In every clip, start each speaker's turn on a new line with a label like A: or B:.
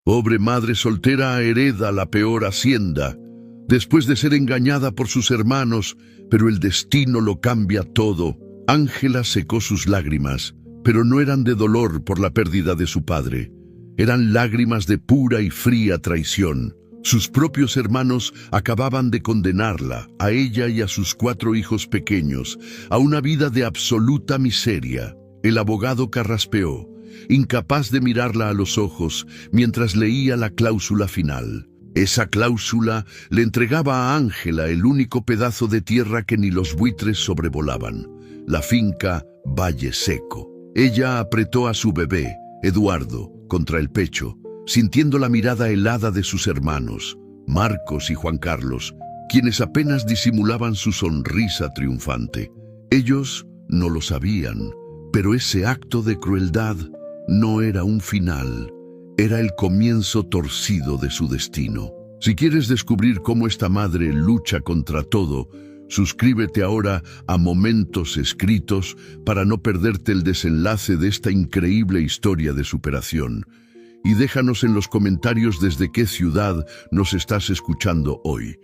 A: Pobre madre soltera hereda la peor hacienda, después de ser engañada por sus hermanos, pero el destino lo cambia todo. Ángela secó sus lágrimas, pero no eran de dolor por la pérdida de su padre. Eran lágrimas de pura y fría traición. Sus propios hermanos acababan de condenarla, a ella y a sus 4 hijos pequeños, a una vida de absoluta miseria. El abogado carraspeó, incapaz de mirarla a los ojos, mientras leía la cláusula final. Esa cláusula le entregaba a Ángela el único pedazo de tierra que ni los buitres sobrevolaban, la finca Valle Seco. Ella apretó a su bebé, Eduardo, contra el pecho, sintiendo la mirada helada de sus hermanos, Marcos y Juan Carlos, quienes apenas disimulaban su sonrisa triunfante. Ellos no lo sabían, pero ese acto de crueldad no era un final, era el comienzo torcido de su destino. Si quieres descubrir cómo esta madre lucha contra todo, suscríbete ahora a Momentos Escritos para no perderte el desenlace de esta increíble historia de superación. Y déjanos en los comentarios desde qué ciudad nos estás escuchando hoy.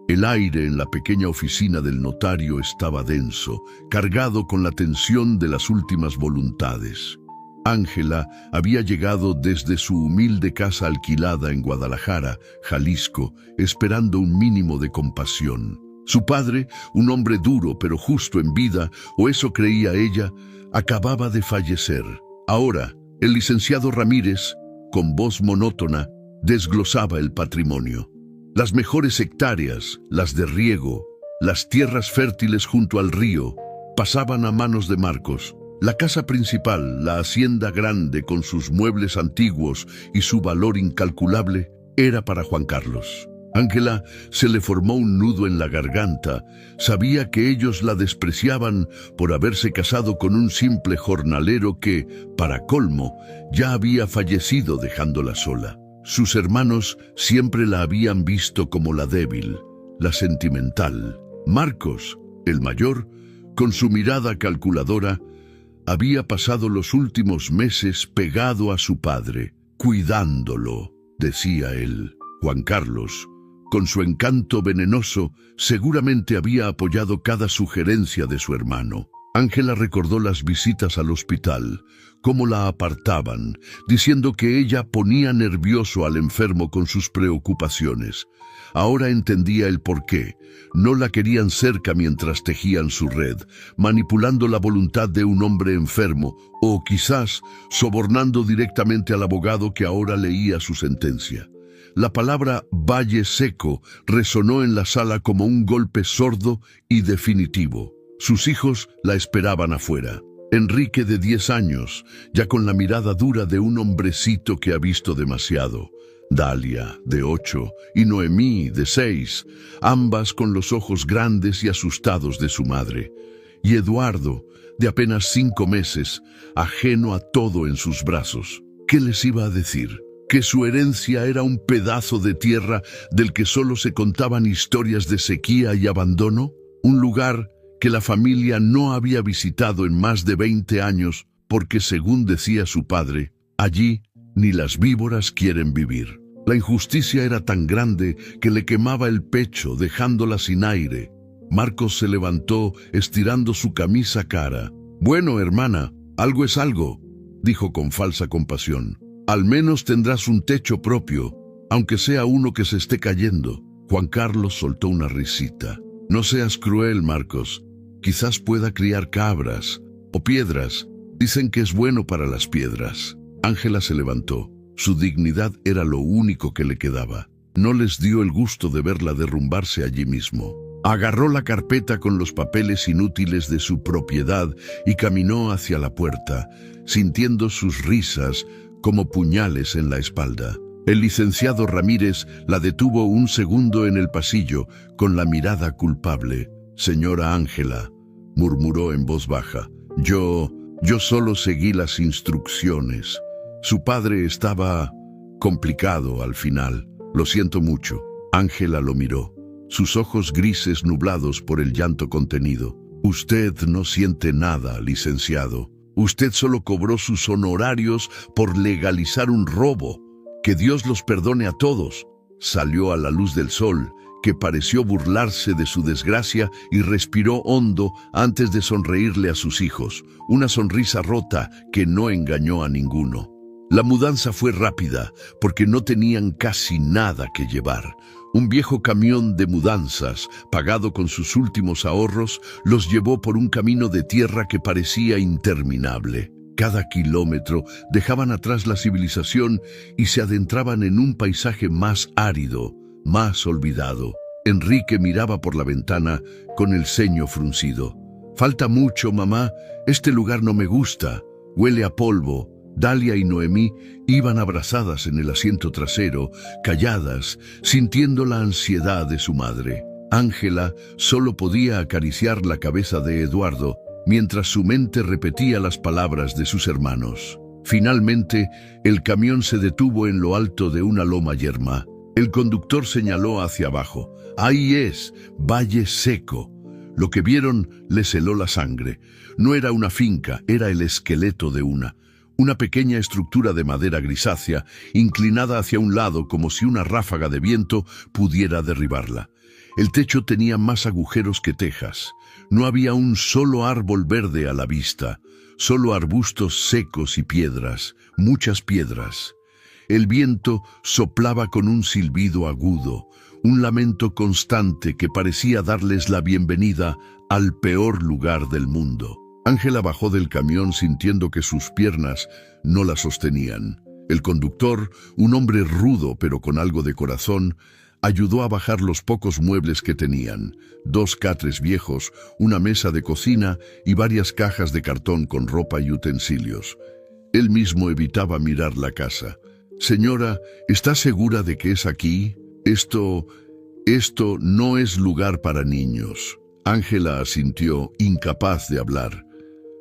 A: El aire en la pequeña oficina del notario estaba denso, cargado con la tensión de las últimas voluntades. Ángela había llegado desde su humilde casa alquilada en Guadalajara, Jalisco, esperando un mínimo de compasión. Su padre, un hombre duro pero justo en vida, o eso creía ella, acababa de fallecer. Ahora, el licenciado Ramírez, con voz monótona, desglosaba el patrimonio. Las mejores hectáreas, las de riego, las tierras fértiles junto al río, pasaban a manos de Marcos. La casa principal, la hacienda grande con sus muebles antiguos y su valor incalculable, era para Juan Carlos. Ángela se le formó un nudo en la garganta. Sabía que ellos la despreciaban por haberse casado con un simple jornalero que, para colmo, ya había fallecido dejándola sola. Sus hermanos siempre la habían visto como la débil, la sentimental. Marcos, el mayor, con su mirada calculadora, había pasado los últimos meses pegado a su padre, cuidándolo, decía él. Juan Carlos, con su encanto venenoso, seguramente había apoyado cada sugerencia de su hermano. Ángela recordó las visitas al hospital, cómo la apartaban, diciendo que ella ponía nervioso al enfermo con sus preocupaciones. Ahora entendía el porqué. No la querían cerca mientras tejían su red, manipulando la voluntad de un hombre enfermo, o quizás sobornando directamente al abogado que ahora leía su sentencia. La palabra Valle Seco resonó en la sala como un golpe sordo y definitivo. Sus hijos la esperaban afuera. Enrique, de 10 años, ya con la mirada dura de un hombrecito que ha visto demasiado. Dalia, de 8, y Noemí, de 6, ambas con los ojos grandes y asustados de su madre. Y Eduardo, de apenas 5 meses, ajeno a todo en sus brazos. ¿Qué les iba a decir? ¿Que su herencia era un pedazo de tierra del que solo se contaban historias de sequía y abandono? Un lugar que la familia no había visitado en más de 20 años porque, según decía su padre, allí ni las víboras quieren vivir. La injusticia era tan grande que le quemaba el pecho, dejándola sin aire. Marcos se levantó, estirando su camisa cara. «Bueno, hermana, algo es algo», dijo con falsa compasión. «Al menos tendrás un techo propio, aunque sea uno que se esté cayendo». Juan Carlos soltó una risita. «No seas cruel, Marcos. Quizás pueda criar cabras o piedras. Dicen que es bueno para las piedras». Ángela se levantó. Su dignidad era lo único que le quedaba. No les dio el gusto de verla derrumbarse allí mismo. Agarró la carpeta con los papeles inútiles de su propiedad y caminó hacia la puerta, sintiendo sus risas como puñales en la espalda. El licenciado Ramírez la detuvo un segundo en el pasillo con la mirada culpable. «Señora Ángela», murmuró en voz baja, yo solo seguí las instrucciones. Su padre estaba complicado al final. Lo siento mucho». Ángela lo miró, sus ojos grises nublados por el llanto contenido. «Usted no siente nada, licenciado. Usted solo cobró sus honorarios por legalizar un robo. Que Dios los perdone a todos. Salió a la luz del sol, que pareció burlarse de su desgracia, y respiró hondo antes de sonreírle a sus hijos, una sonrisa rota que no engañó a ninguno. La mudanza fue rápida, porque no tenían casi nada que llevar. Un viejo camión de mudanzas, pagado con sus últimos ahorros, los llevó por un camino de tierra que parecía interminable. Cada kilómetro dejaban atrás la civilización y se adentraban en un paisaje más árido, más olvidado. Enrique miraba por la ventana con el ceño fruncido. «Falta mucho, mamá. Este lugar no me gusta. Huele a polvo». Dalia y Noemí iban abrazadas en el asiento trasero, calladas, sintiendo la ansiedad de su madre. Ángela solo podía acariciar la cabeza de Eduardo, mientras su mente repetía las palabras de sus hermanos. Finalmente, el camión se detuvo en lo alto de una loma yerma. El conductor señaló hacia abajo. «Ahí es, Valle Seco». Lo que vieron les heló la sangre. No era una finca, era el esqueleto de una pequeña estructura de madera grisácea, inclinada hacia un lado como si una ráfaga de viento pudiera derribarla. El techo tenía más agujeros que tejas. No había un solo árbol verde a la vista, solo arbustos secos y piedras, muchas piedras. El viento soplaba con un silbido agudo, un lamento constante que parecía darles la bienvenida al peor lugar del mundo. Ángela bajó del camión sintiendo que sus piernas no la sostenían. El conductor, un hombre rudo pero con algo de corazón, ayudó a bajar los pocos muebles que tenían: 2 catres viejos, una mesa de cocina y varias cajas de cartón con ropa y utensilios. Él mismo evitaba mirar la casa. «Señora, ¿está segura de que es aquí? Esto no es lugar para niños». Ángela asintió, incapaz de hablar.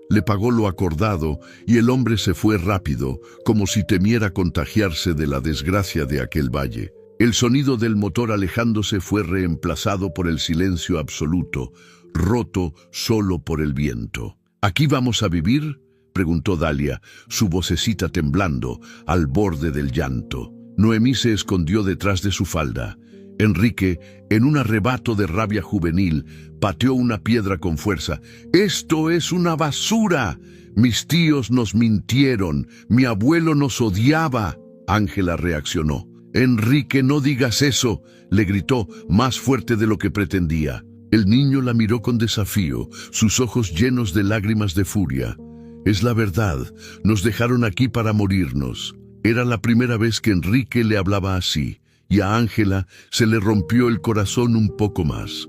A: Le pagó lo acordado y el hombre se fue rápido, como si temiera contagiarse de la desgracia de aquel valle. El sonido del motor alejándose fue reemplazado por el silencio absoluto, roto solo por el viento. «¿Aquí vamos a vivir?», preguntó Dalia, su vocecita temblando, al borde del llanto. Noemí se escondió detrás de su falda. Enrique, en un arrebato de rabia juvenil, pateó una piedra con fuerza. «¡Esto es una basura! Mis tíos nos mintieron. Mi abuelo nos odiaba». Ángela reaccionó. «Enrique, no digas eso», le gritó, más fuerte de lo que pretendía. El niño la miró con desafío, sus ojos llenos de lágrimas de furia. «Es la verdad. Nos dejaron aquí para morirnos». Era la primera vez que Enrique le hablaba así, y a Ángela se le rompió el corazón un poco más.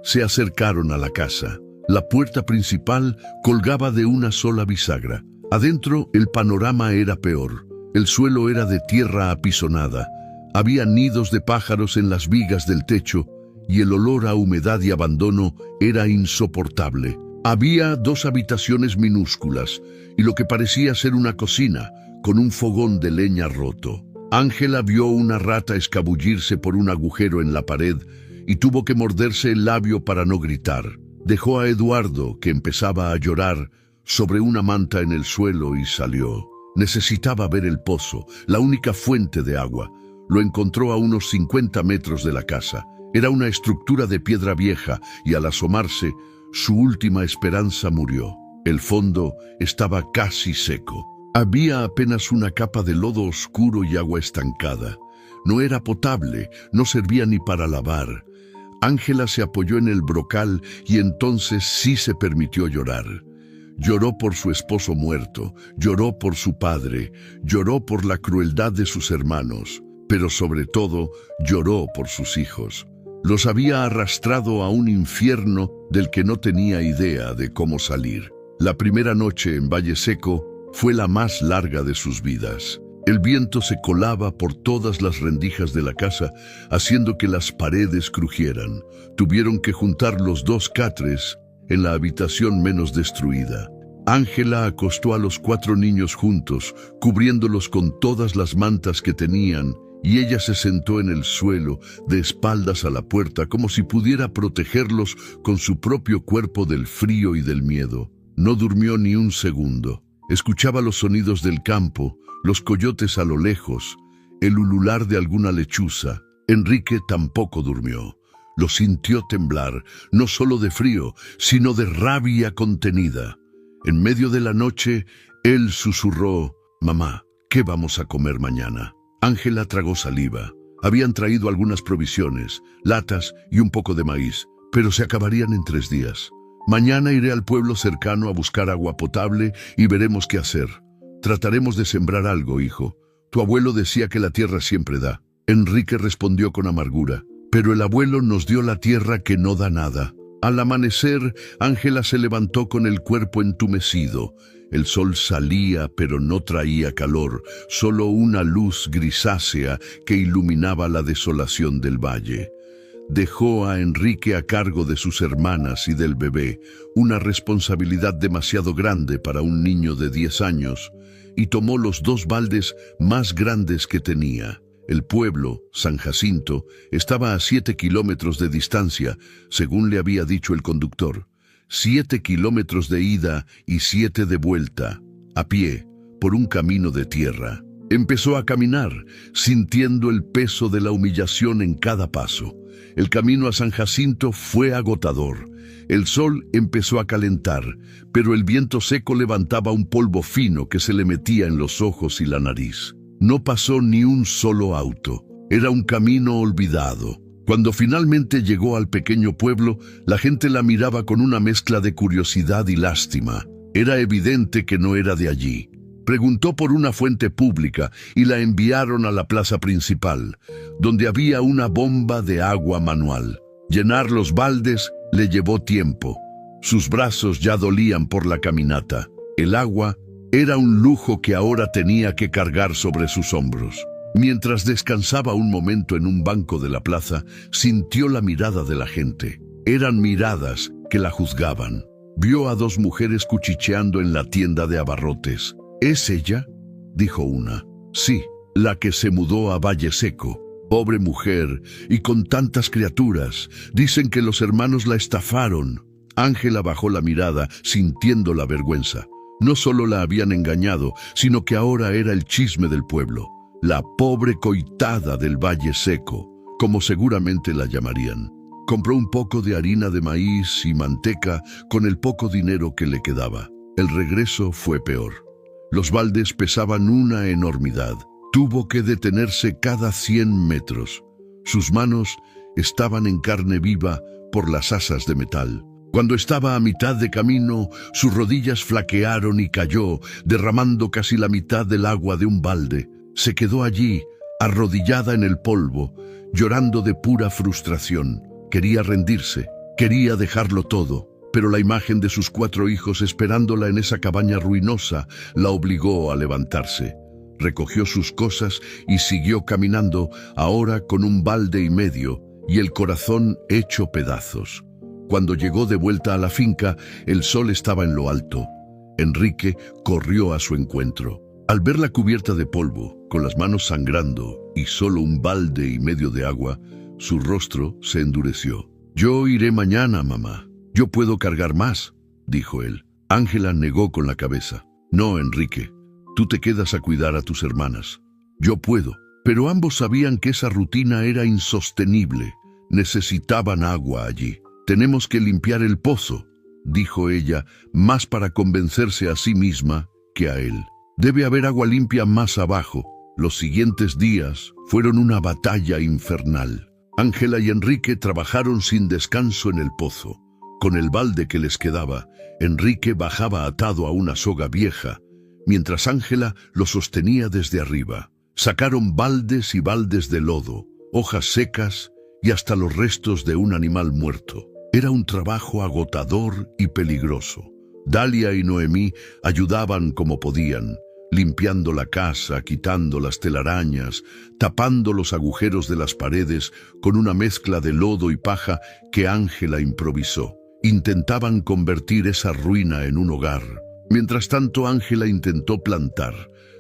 A: Se acercaron a la casa. La puerta principal colgaba de una sola bisagra. Adentro el panorama era peor. El suelo era de tierra apisonada. Había nidos de pájaros en las vigas del techo, y el olor a humedad y abandono era insoportable. Había 2 habitaciones minúsculas, y lo que parecía ser una cocina, con un fogón de leña roto. Ángela vio una rata escabullirse por un agujero en la pared y tuvo que morderse el labio para no gritar. Dejó a Eduardo, que empezaba a llorar, sobre una manta en el suelo y salió. Necesitaba ver el pozo, la única fuente de agua. Lo encontró a unos 50 metros de la casa. Era una estructura de piedra vieja y al asomarse, su última esperanza murió. El fondo estaba casi seco. Había apenas una capa de lodo oscuro y agua estancada. No era potable, no servía ni para lavar. Ángela se apoyó en el brocal y entonces sí se permitió llorar. Lloró por su esposo muerto, lloró por su padre, lloró por la crueldad de sus hermanos, pero sobre todo lloró por sus hijos. Los había arrastrado a un infierno del que no tenía idea de cómo salir. La primera noche en Valle Seco fue la más larga de sus vidas. El viento se colaba por todas las rendijas de la casa, haciendo que las paredes crujieran. Tuvieron que juntar los 2 catres en la habitación menos destruida. Ángela acostó a los 4 niños juntos, cubriéndolos con todas las mantas que tenían, y ella se sentó en el suelo, de espaldas a la puerta, como si pudiera protegerlos con su propio cuerpo del frío y del miedo. No durmió ni un segundo. Escuchaba los sonidos del campo, los coyotes a lo lejos, el ulular de alguna lechuza. Enrique tampoco durmió. Lo sintió temblar, no solo de frío, sino de rabia contenida. En medio de la noche, él susurró: «Mamá, ¿qué vamos a comer mañana?». Ángela tragó saliva. Habían traído algunas provisiones, latas y un poco de maíz, pero se acabarían en 3 días. «Mañana iré al pueblo cercano a buscar agua potable y veremos qué hacer. Trataremos de sembrar algo, hijo. Tu abuelo decía que la tierra siempre da». Enrique respondió con amargura: «Pero el abuelo nos dio la tierra que no da nada». Al amanecer, Ángela se levantó con el cuerpo entumecido. El sol salía, pero no traía calor, solo una luz grisácea que iluminaba la desolación del valle. Dejó a Enrique a cargo de sus hermanas y del bebé, una responsabilidad demasiado grande para un niño de 10 años, y tomó los 2 baldes más grandes que tenía. El pueblo, San Jacinto, estaba a 7 kilómetros de distancia, según le había dicho el conductor. 7 kilómetros de ida y 7 de vuelta, a pie, por un camino de tierra. Empezó a caminar, sintiendo el peso de la humillación en cada paso. El camino a San Jacinto fue agotador. El sol empezó a calentar, pero el viento seco levantaba un polvo fino que se le metía en los ojos y la nariz. No pasó ni un solo auto. Era un camino olvidado. Cuando finalmente llegó al pequeño pueblo, la gente la miraba con una mezcla de curiosidad y lástima. Era evidente que no era de allí. Preguntó por una fuente pública y la enviaron a la plaza principal, donde había una bomba de agua manual. Llenar los baldes le llevó tiempo. Sus brazos ya dolían por la caminata. El agua era un lujo que ahora tenía que cargar sobre sus hombros. Mientras descansaba un momento en un banco de la plaza, sintió la mirada de la gente. Eran miradas que la juzgaban. Vio a 2 mujeres cuchicheando en la tienda de abarrotes. «¿Es ella?», dijo una. «Sí, la que se mudó a Valle Seco. Pobre mujer, y con tantas criaturas. Dicen que los hermanos la estafaron». Ángela bajó la mirada, sintiendo la vergüenza. No solo la habían engañado, sino que ahora era el chisme del pueblo. La pobre coitada del Valle Seco, como seguramente la llamarían. Compró un poco de harina de maíz y manteca con el poco dinero que le quedaba. El regreso fue peor. Los baldes pesaban una enormidad. Tuvo que detenerse cada 100 metros. Sus manos estaban en carne viva por las asas de metal. Cuando estaba a mitad de camino, sus rodillas flaquearon y cayó, derramando casi la mitad del agua de un balde. Se quedó allí, arrodillada en el polvo, llorando de pura frustración. Quería rendirse, quería dejarlo todo, pero la imagen de sus 4 hijos esperándola en esa cabaña ruinosa la obligó a levantarse. Recogió sus cosas y siguió caminando, ahora con un balde y medio, y el corazón hecho pedazos. Cuando llegó de vuelta a la finca, el sol estaba en lo alto. Enrique corrió a su encuentro. Al verla cubierta de polvo, con las manos sangrando y solo un balde y medio de agua, su rostro se endureció. «Yo iré mañana, mamá. Yo puedo cargar más», dijo él. Ángela negó con la cabeza. «No, Enrique. Tú te quedas a cuidar a tus hermanas. Yo puedo». Pero ambos sabían que esa rutina era insostenible. Necesitaban agua allí. «Tenemos que limpiar el pozo», dijo ella, más para convencerse a sí misma que a él. «Debe haber agua limpia más abajo». Los siguientes días fueron una batalla infernal. Ángela y Enrique trabajaron sin descanso en el pozo. Con el balde que les quedaba, Enrique bajaba atado a una soga vieja, mientras Ángela lo sostenía desde arriba. Sacaron baldes y baldes de lodo, hojas secas y hasta los restos de un animal muerto. Era un trabajo agotador y peligroso. Dalia y Noemí ayudaban como podían, limpiando la casa, quitando las telarañas, tapando los agujeros de las paredes con una mezcla de lodo y paja que Ángela improvisó. Intentaban convertir esa ruina en un hogar. Mientras tanto, Ángela intentó plantar.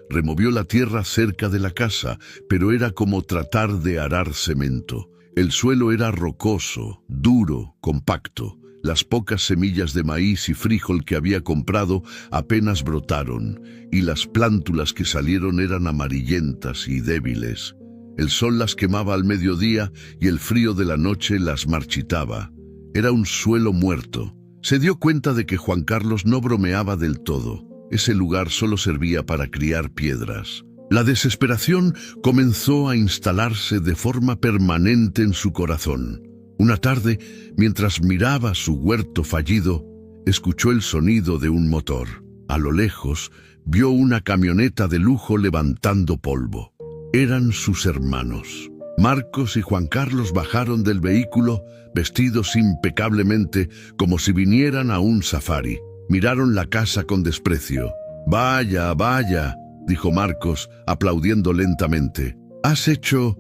A: Removió la tierra cerca de la casa, pero era como tratar de arar cemento. El suelo era rocoso, duro, compacto. Las pocas semillas de maíz y frijol que había comprado apenas brotaron, y las plántulas que salieron eran amarillentas y débiles. El sol las quemaba al mediodía y el frío de la noche las marchitaba. Era un suelo muerto. Se dio cuenta de que Juan Carlos no bromeaba del todo. Ese lugar solo servía para criar piedras. La desesperación comenzó a instalarse de forma permanente en su corazón. Una tarde, mientras miraba su huerto fallido, escuchó el sonido de un motor. A lo lejos, vio una camioneta de lujo levantando polvo. Eran sus hermanos. Marcos y Juan Carlos bajaron del vehículo, vestidos impecablemente, como si vinieran a un safari. Miraron la casa con desprecio. «Vaya, vaya», dijo Marcos, aplaudiendo lentamente. «Has hecho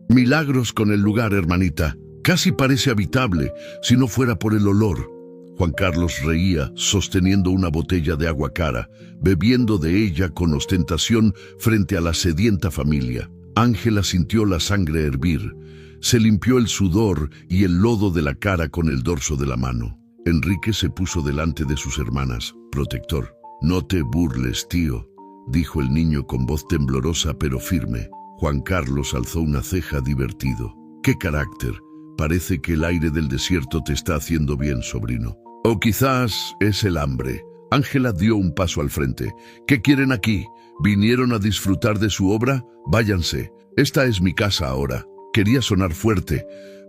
A: milagros con el lugar, hermanita. Casi parece habitable, si no fuera por el olor». Juan Carlos reía, sosteniendo una botella de agua cara, bebiendo de ella con ostentación frente a la sedienta familia. Ángela sintió la sangre hervir. Se limpió el sudor y el lodo de la cara con el dorso de la mano. Enrique se puso delante de sus hermanas, protector. «No te burles, tío», dijo el niño con voz temblorosa pero firme. Juan Carlos alzó una ceja divertido. «¡Qué carácter! Parece que el aire del desierto te está haciendo bien, sobrino». «O quizás es el hambre». Ángela dio un paso al frente. «¿Qué quieren aquí? ¿Vinieron a disfrutar de su obra? Váyanse. Esta es mi casa ahora». Quería sonar fuerte,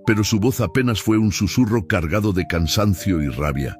A: pero su voz apenas fue un susurro cargado de cansancio y rabia.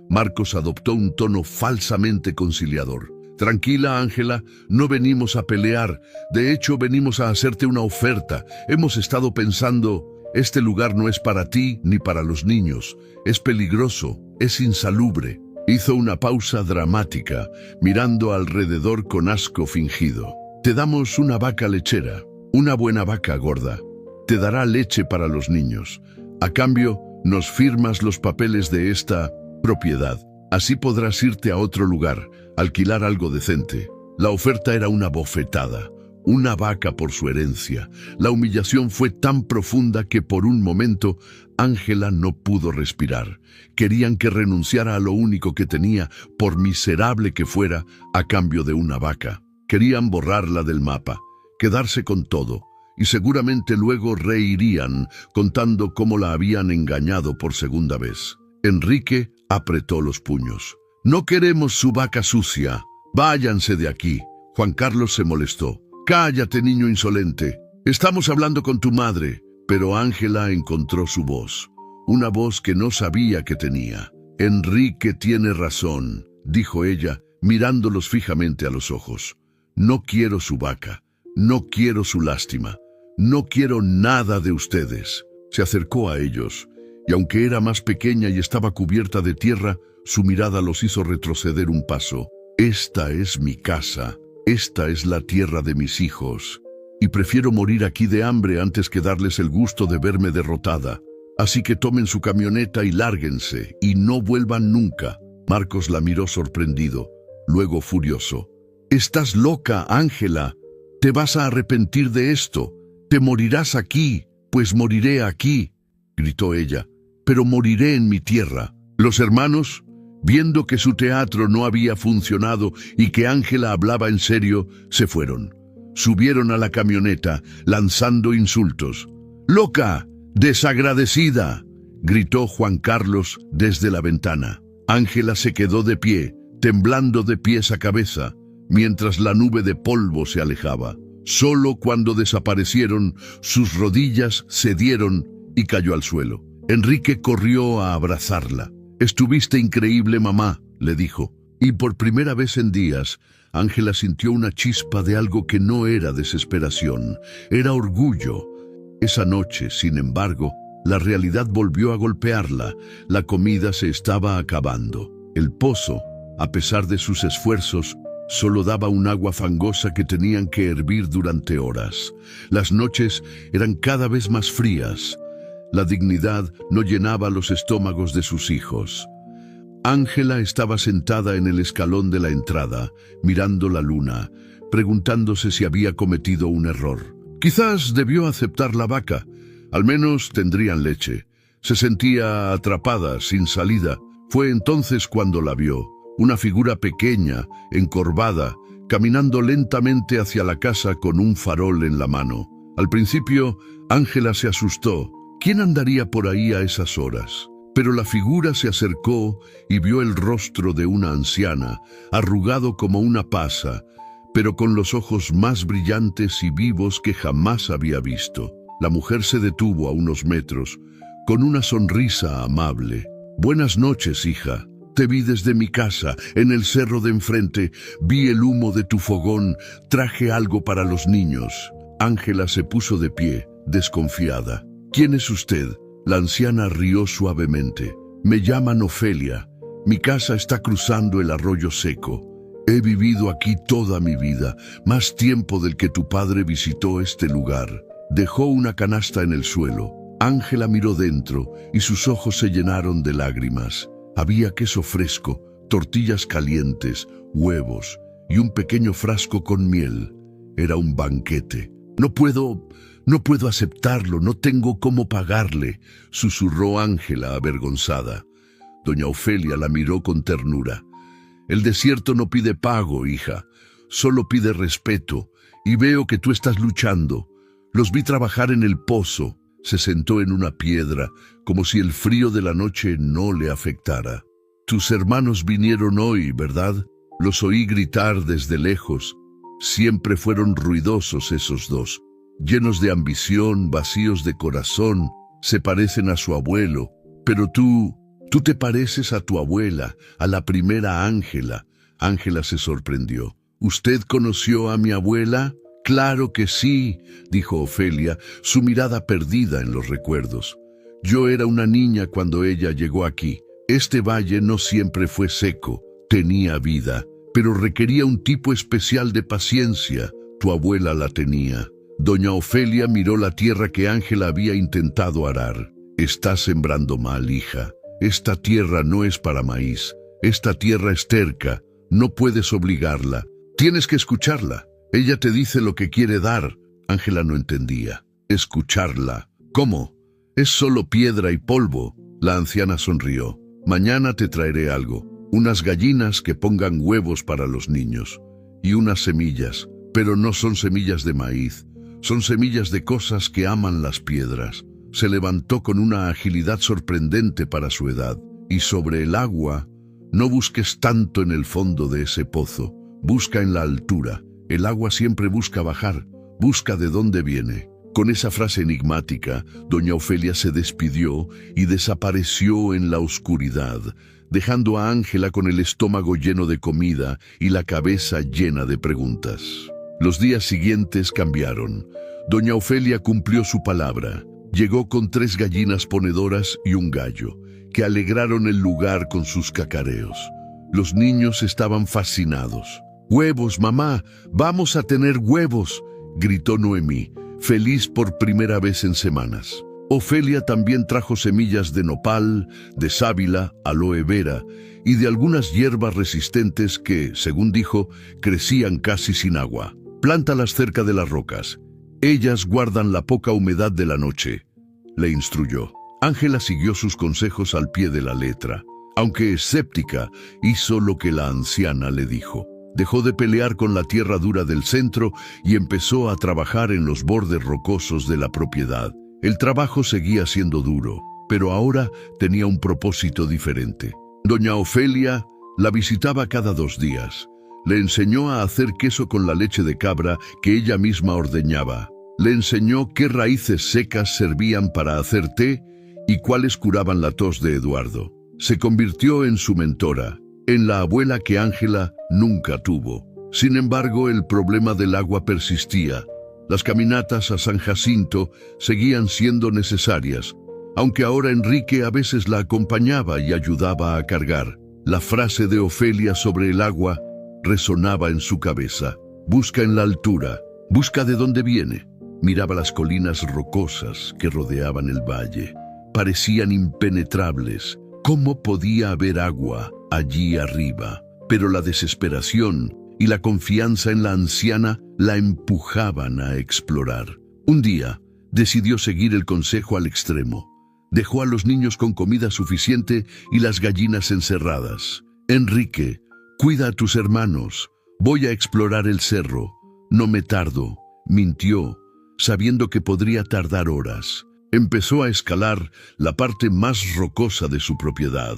A: Marcos adoptó un tono falsamente conciliador. «Tranquila, Ángela, no venimos a pelear. De hecho, venimos a hacerte una oferta. Hemos estado pensando, este lugar no es para ti ni para los niños. Es peligroso, es insalubre». Hizo una pausa dramática, mirando alrededor con asco fingido. «Te damos una vaca lechera, una buena vaca gorda. Te dará leche para los niños. A cambio, nos firmas los papeles de esta propiedad. Así podrás irte a otro lugar, alquilar algo decente». La oferta era una bofetada, una vaca por su herencia. La humillación fue tan profunda que por un momento Ángela no pudo respirar. Querían que renunciara a lo único que tenía, por miserable que fuera, a cambio de una vaca. Querían borrarla del mapa, quedarse con todo, y seguramente luego reirían contando cómo la habían engañado por segunda vez. Enrique apretó los puños. «No queremos su vaca sucia. Váyanse de aquí». Juan Carlos se molestó. «Cállate, niño insolente. Estamos hablando con tu madre». Pero Ángela encontró su voz, una voz que no sabía que tenía. «Enrique tiene razón», dijo ella, mirándolos fijamente a los ojos. «No quiero su vaca. No quiero su lástima. No quiero nada de ustedes». Se acercó a ellos, y aunque era más pequeña y estaba cubierta de tierra, su mirada los hizo retroceder un paso. «Esta es mi casa. Esta es la tierra de mis hijos. Y prefiero morir aquí de hambre antes que darles el gusto de verme derrotada. Así que tomen su camioneta y lárguense, y no vuelvan nunca». Marcos la miró sorprendido, luego furioso. «Estás loca, Ángela. Te vas a arrepentir de esto. Te morirás aquí, pues moriré aquí», gritó ella. «Pero moriré en mi tierra». Los hermanos, viendo que su teatro no había funcionado y que Ángela hablaba en serio, se fueron. Subieron a la camioneta, lanzando insultos. «¡Loca! ¡Desagradecida!», gritó Juan Carlos desde la ventana. Ángela se quedó de pie, temblando de pies a cabeza, mientras la nube de polvo se alejaba. Solo cuando desaparecieron, sus rodillas cedieron y cayó al suelo. Enrique corrió a abrazarla. «Estuviste increíble, mamá», le dijo. Y por primera vez en días, Ángela sintió una chispa de algo que no era desesperación, era orgullo. Esa noche, sin embargo, la realidad volvió a golpearla. La comida se estaba acabando. El pozo, a pesar de sus esfuerzos, solo daba un agua fangosa que tenían que hervir durante horas. Las noches eran cada vez más frías. La dignidad no llenaba los estómagos de sus hijos. Ángela estaba sentada en el escalón de la entrada, mirando la luna, preguntándose si había cometido un error. Quizás debió aceptar la vaca. Al menos tendrían leche. Se sentía atrapada, sin salida. Fue entonces cuando la vio, una figura pequeña, encorvada, caminando lentamente hacia la casa con un farol en la mano. Al principio, Ángela se asustó. ¿Quién andaría por ahí a esas horas? Pero la figura se acercó y vio el rostro de una anciana, arrugado como una pasa, pero con los ojos más brillantes y vivos que jamás había visto. La mujer se detuvo a unos metros, con una sonrisa amable. «Buenas noches, hija. Te vi desde mi casa, en el cerro de enfrente. Vi el humo de tu fogón. Traje algo para los niños». Ángela se puso de pie, desconfiada. «¿Quién es usted?». La anciana rió suavemente. «Me llaman Ofelia. Mi casa está cruzando el arroyo seco. He vivido aquí toda mi vida, más tiempo del que tu padre visitó este lugar». Dejó una canasta en el suelo. Ángela miró dentro y sus ojos se llenaron de lágrimas. Había queso fresco, tortillas calientes, huevos y un pequeño frasco con miel. Era un banquete. No puedo aceptarlo, no tengo cómo pagarle», susurró Ángela avergonzada. Doña Ofelia la miró con ternura. «El desierto no pide pago, hija, solo pide respeto, y veo que tú estás luchando. Los vi trabajar en el pozo». Se sentó en una piedra, como si el frío de la noche no le afectara. «Tus hermanos vinieron hoy, ¿verdad? Los oí gritar desde lejos. Siempre fueron ruidosos esos dos, llenos de ambición, vacíos de corazón. Se parecen a su abuelo. Pero tú te pareces a tu abuela, a la primera Ángela». Ángela se sorprendió. «¿Usted conoció a mi abuela?». «Claro que sí», dijo Ofelia, su mirada perdida en los recuerdos. «Yo era una niña cuando ella llegó aquí. Este valle no siempre fue seco, tenía vida, pero requería un tipo especial de paciencia. Tu abuela la tenía». Doña Ofelia miró la tierra que Ángela había intentado arar. «Estás sembrando mal, hija. Esta tierra no es para maíz. Esta tierra es terca. No puedes obligarla. Tienes que escucharla. Ella te dice lo que quiere dar». Ángela no entendía. «¿Escucharla? ¿Cómo? Es solo piedra y polvo». La anciana sonrió. «Mañana te traeré algo. Unas gallinas que pongan huevos para los niños. Y unas semillas. Pero no son semillas de maíz. Son semillas de cosas que aman las piedras». Se levantó con una agilidad sorprendente para su edad. «Y sobre el agua, no busques tanto en el fondo de ese pozo. Busca en la altura. El agua siempre busca bajar, busca de dónde viene». Con esa frase enigmática, doña Ofelia se despidió y desapareció en la oscuridad, dejando a Ángela con el estómago lleno de comida y la cabeza llena de preguntas. Los días siguientes cambiaron. Doña Ofelia cumplió su palabra. Llegó con 3 gallinas ponedoras y un gallo, que alegraron el lugar con sus cacareos. Los niños estaban fascinados. «¡Huevos, mamá! ¡Vamos a tener huevos!», gritó Noemí, feliz por primera vez en semanas. Ofelia también trajo semillas de nopal, de sábila, aloe vera y de algunas hierbas resistentes que, según dijo, crecían casi sin agua. «Plántalas cerca de las rocas. Ellas guardan la poca humedad de la noche», le instruyó. Ángela siguió sus consejos al pie de la letra. Aunque escéptica, hizo lo que la anciana le dijo. Dejó de pelear con la tierra dura del centro y empezó a trabajar en los bordes rocosos de la propiedad. El trabajo seguía siendo duro, pero ahora tenía un propósito diferente. Doña Ofelia la visitaba cada 2 días. Le enseñó a hacer queso con la leche de cabra que ella misma ordeñaba. Le enseñó qué raíces secas servían para hacer té y cuáles curaban la tos de Eduardo. Se convirtió en su mentora, en la abuela que Ángela nunca tuvo. Sin embargo, el problema del agua persistía. Las caminatas a San Jacinto seguían siendo necesarias, aunque ahora Enrique a veces la acompañaba y ayudaba a cargar. La frase de Ofelia sobre el agua resonaba en su cabeza. «Busca en la altura, busca de dónde viene». Miraba las colinas rocosas que rodeaban el valle. Parecían impenetrables. ¿Cómo podía haber agua allí arriba? Pero la desesperación y la confianza en la anciana la empujaban a explorar. Un día, decidió seguir el consejo al extremo. Dejó a los niños con comida suficiente y las gallinas encerradas. Enrique, cuida a tus hermanos. Voy a explorar el cerro. No me tardo. Mintió, sabiendo que podría tardar horas. Empezó a escalar la parte más rocosa de su propiedad,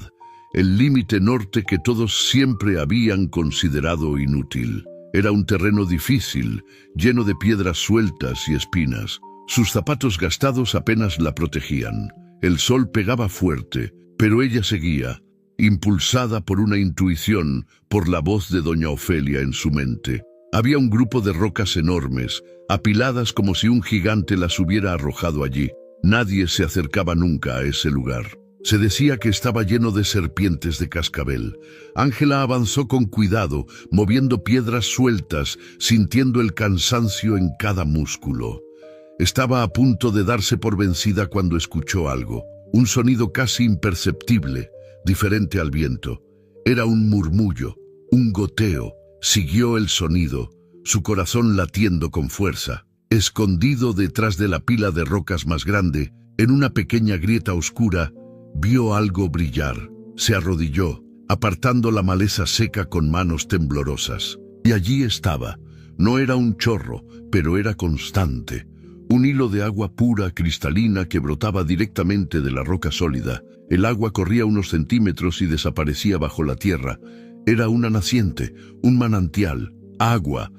A: el límite norte que todos siempre habían considerado inútil. Era un terreno difícil, lleno de piedras sueltas y espinas. Sus zapatos gastados apenas la protegían. El sol pegaba fuerte, pero ella seguía, impulsada por una intuición, por la voz de doña Ofelia en su mente. Había un grupo de rocas enormes, apiladas como si un gigante las hubiera arrojado allí. Nadie se acercaba nunca a ese lugar. Se decía que estaba lleno de serpientes de cascabel. Ángela avanzó con cuidado, moviendo piedras sueltas, sintiendo el cansancio en cada músculo. Estaba a punto de darse por vencida cuando escuchó algo. Un sonido casi imperceptible, diferente al viento. Era un murmullo, un goteo. Siguió el sonido, su corazón latiendo con fuerza. Escondido detrás de la pila de rocas más grande, en una pequeña grieta oscura, vio algo brillar. Se arrodilló, apartando la maleza seca con manos temblorosas. Y allí estaba. No era un chorro, pero era constante. Un hilo de agua pura, cristalina, que brotaba directamente de la roca sólida. El agua corría unos centímetros y desaparecía bajo la tierra. Era una naciente, un manantial, agua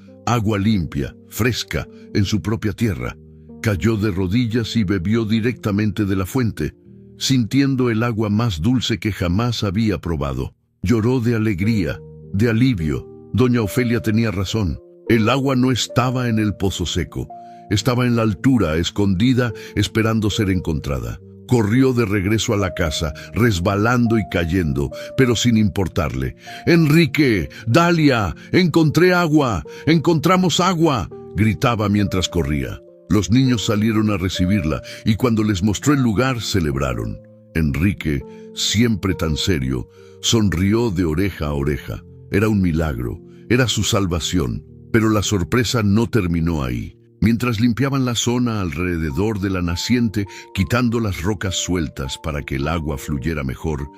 A: limpia, fresca, en su propia tierra. Cayó de rodillas y bebió directamente de la fuente, sintiendo el agua más dulce que jamás había probado. Lloró de alegría, de alivio. Doña Ofelia tenía razón. El agua no estaba en el pozo seco. Estaba en la altura, escondida, esperando ser encontrada. Corrió de regreso a la casa, resbalando y cayendo, pero sin importarle. «Enrique, Dalia, encontré agua, encontramos agua», gritaba mientras corría. Los niños salieron a recibirla y cuando les mostró el lugar, celebraron. Enrique, siempre tan serio, sonrió de oreja a oreja. Era un milagro, era su salvación, pero la sorpresa no terminó ahí. Mientras limpiaban la zona alrededor de la naciente, quitando las rocas sueltas para que el agua fluyera mejor,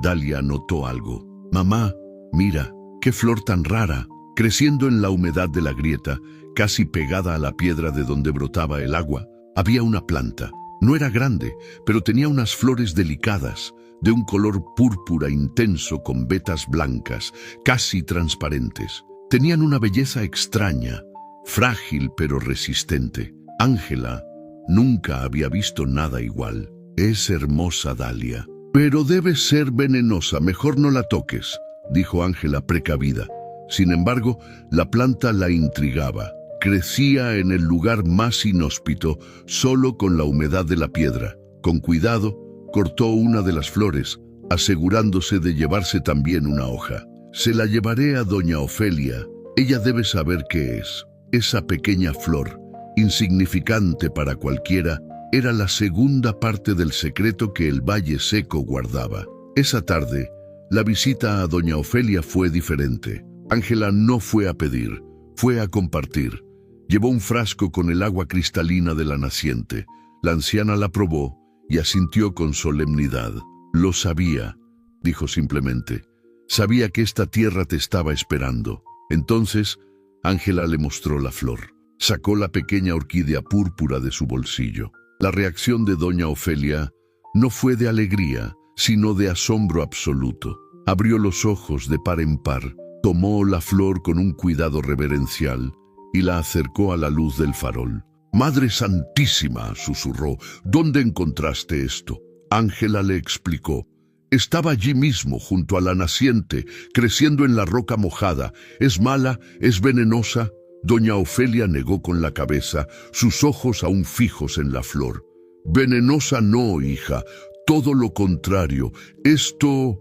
A: Dalia notó algo. «Mamá, mira, qué flor tan rara», creciendo en la humedad de la grieta, casi pegada a la piedra de donde brotaba el agua. Había una planta. No era grande, pero tenía unas flores delicadas, de un color púrpura intenso con vetas blancas, casi transparentes. Tenían una belleza extraña, frágil pero resistente. Ángela nunca había visto nada igual. «Es hermosa, Dalia. Pero debe ser venenosa, mejor no la toques», dijo Ángela precavida. Sin embargo, la planta la intrigaba. Crecía en el lugar más inhóspito, solo con la humedad de la piedra. Con cuidado, cortó una de las flores, asegurándose de llevarse también una hoja. «Se la llevaré a doña Ofelia. Ella debe saber qué es». Esa pequeña flor, insignificante para cualquiera, era la segunda parte del secreto que el Valle Seco guardaba. Esa tarde, la visita a doña Ofelia fue diferente. Ángela no fue a pedir, fue a compartir. Llevó un frasco con el agua cristalina de la naciente. La anciana la probó y asintió con solemnidad. «Lo sabía», dijo simplemente. «Sabía que esta tierra te estaba esperando». Entonces, Ángela le mostró la flor. Sacó la pequeña orquídea púrpura de su bolsillo. La reacción de doña Ofelia no fue de alegría, sino de asombro absoluto. Abrió los ojos de par en par, tomó la flor con un cuidado reverencial y la acercó a la luz del farol. «Madre Santísima», susurró, «¿dónde encontraste esto?». Ángela le explicó. «Estaba allí mismo, junto a la naciente, creciendo en la roca mojada. ¿Es mala? ¿Es venenosa?». Doña Ofelia negó con la cabeza, sus ojos aún fijos en la flor. «Venenosa no, hija, todo lo contrario. Esto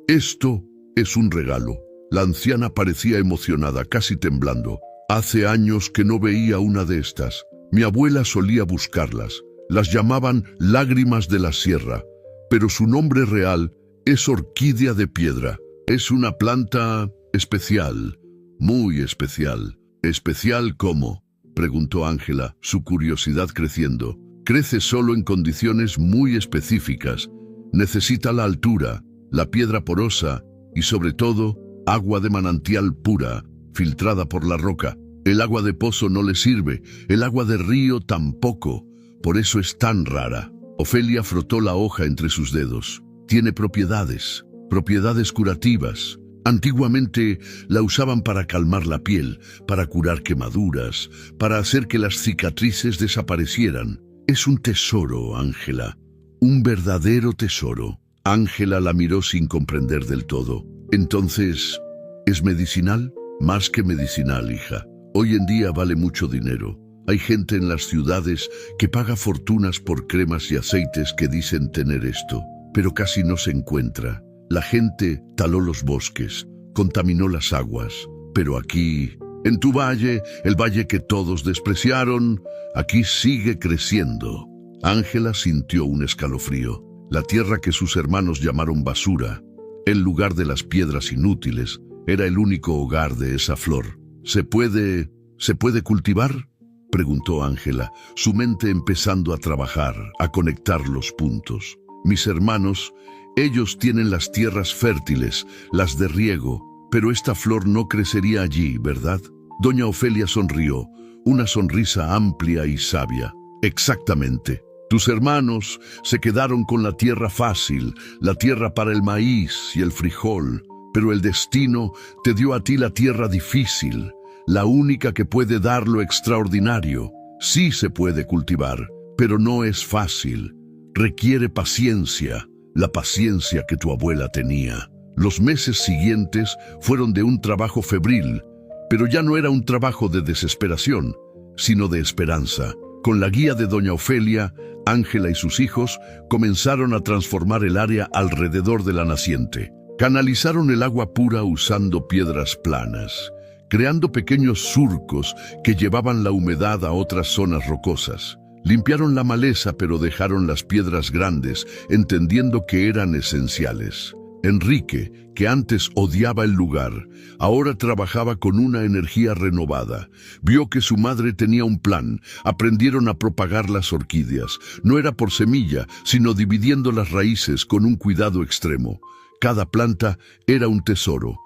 A: es un regalo». La anciana parecía emocionada, casi temblando. «Hace años que no veía una de estas. Mi abuela solía buscarlas. Las llamaban lágrimas de la sierra. Pero su nombre real es orquídea de piedra. Es una planta especial, muy especial». «¿Especial cómo?», preguntó Ángela, su curiosidad creciendo. Crece solo en condiciones muy específicas. Necesita la altura, la piedra porosa y, sobre todo, agua de manantial pura, filtrada por la roca. El agua de pozo no le sirve, el agua de río tampoco. Por eso es tan rara. Ofelia frotó la hoja entre sus dedos. Tiene propiedades curativas. Antiguamente la usaban para calmar la piel, para curar quemaduras, para hacer que las cicatrices desaparecieran. Es un tesoro, Ángela, un verdadero tesoro. Ángela la miró sin comprender del todo. Entonces, ¿es medicinal? Más que medicinal, hija. Hoy en día vale mucho dinero. Hay gente en las ciudades que paga fortunas por cremas y aceites que dicen tener esto, pero casi no se encuentra. La gente taló los bosques, contaminó las aguas, pero aquí, en tu valle, el valle que todos despreciaron, aquí sigue creciendo. Ángela sintió un escalofrío. La tierra que sus hermanos llamaron basura, el lugar de las piedras inútiles, era el único hogar de esa flor. ¿Se puede cultivar?, preguntó Ángela, su mente empezando a trabajar, a conectar los puntos. Mis hermanos, ellos tienen las tierras fértiles, las de riego, pero esta flor no crecería allí, ¿verdad? Doña Ofelia sonrió, una sonrisa amplia y sabia. Exactamente. Tus hermanos se quedaron con la tierra fácil, la tierra para el maíz y el frijol, pero el destino te dio a ti la tierra difícil, la única que puede dar lo extraordinario. Sí se puede cultivar, pero no es fácil. Requiere paciencia, la paciencia que tu abuela tenía. Los meses siguientes fueron de un trabajo febril, pero ya no era un trabajo de desesperación, sino de esperanza. Con la guía de doña Ofelia, Ángela y sus hijos comenzaron a transformar el área alrededor de la naciente. Canalizaron el agua pura usando piedras planas, creando pequeños surcos que llevaban la humedad a otras zonas rocosas. Limpiaron la maleza, pero dejaron las piedras grandes, entendiendo que eran esenciales. Enrique, que antes odiaba el lugar, ahora trabajaba con una energía renovada. Vio que su madre tenía un plan. Aprendieron a propagar las orquídeas. No era por semilla, sino dividiendo las raíces con un cuidado extremo. Cada planta era un tesoro.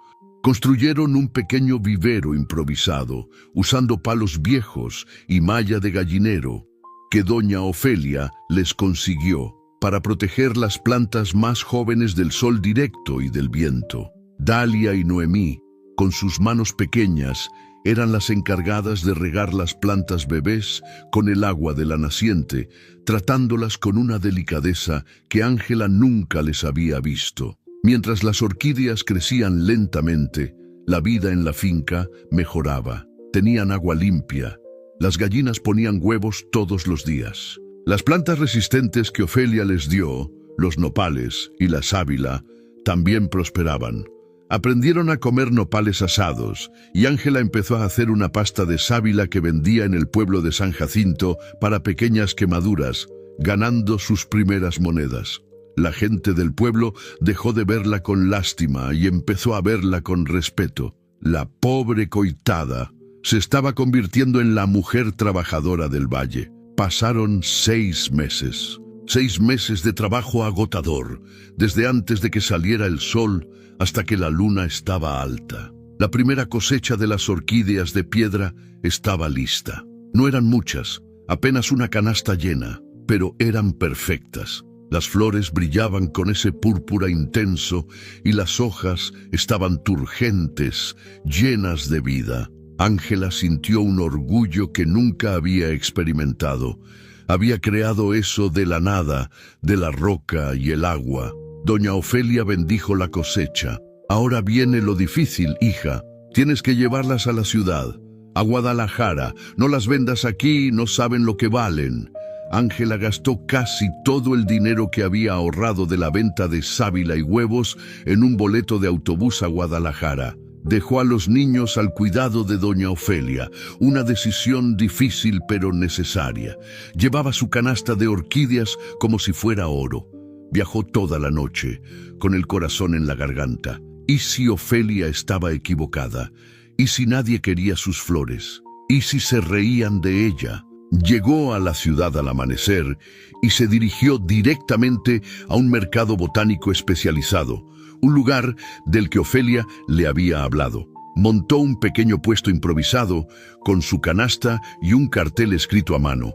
A: Construyeron un pequeño vivero improvisado, usando palos viejos y malla de gallinero, que doña Ofelia les consiguió para proteger las plantas más jóvenes del sol directo y del viento. Dalia y Noemí, con sus manos pequeñas, eran las encargadas de regar las plantas bebés con el agua de la naciente, tratándolas con una delicadeza que Ángela nunca les había visto. Mientras las orquídeas crecían lentamente, la vida en la finca mejoraba. Tenían agua limpia. Las gallinas ponían huevos todos los días. Las plantas resistentes que Ofelia les dio, los nopales y la sábila, también prosperaban. Aprendieron a comer nopales asados y Ángela empezó a hacer una pasta de sábila que vendía en el pueblo de San Jacinto para pequeñas quemaduras, ganando sus primeras monedas. La gente del pueblo dejó de verla con lástima y empezó a verla con respeto. La pobre coitada se estaba convirtiendo en la mujer trabajadora del valle. Pasaron 6 meses. 6 meses de trabajo agotador, desde antes de que saliera el sol hasta que la luna estaba alta. La primera cosecha de las orquídeas de piedra estaba lista. No eran muchas, apenas una canasta llena, pero eran perfectas. Las flores brillaban con ese púrpura intenso y las hojas estaban turgentes, llenas de vida. Ángela sintió un orgullo que nunca había experimentado. Había creado eso de la nada, de la roca y el agua. Doña Ofelia bendijo la cosecha. Ahora viene lo difícil, hija. Tienes que llevarlas a la ciudad, a Guadalajara. No las vendas aquí, no saben lo que valen. Ángela gastó casi todo el dinero que había ahorrado de la venta de sábila y huevos en un boleto de autobús a Guadalajara. Dejó a los niños al cuidado de doña Ofelia, una decisión difícil pero necesaria. Llevaba su canasta de orquídeas como si fuera oro. Viajó toda la noche, con el corazón en la garganta. ¿Y si Ofelia estaba equivocada? ¿Y si nadie quería sus flores? ¿Y si se reían de ella? Llegó a la ciudad al amanecer y se dirigió directamente a un mercado botánico especializado, un lugar del que Ofelia le había hablado. Montó un pequeño puesto improvisado con su canasta y un cartel escrito a mano: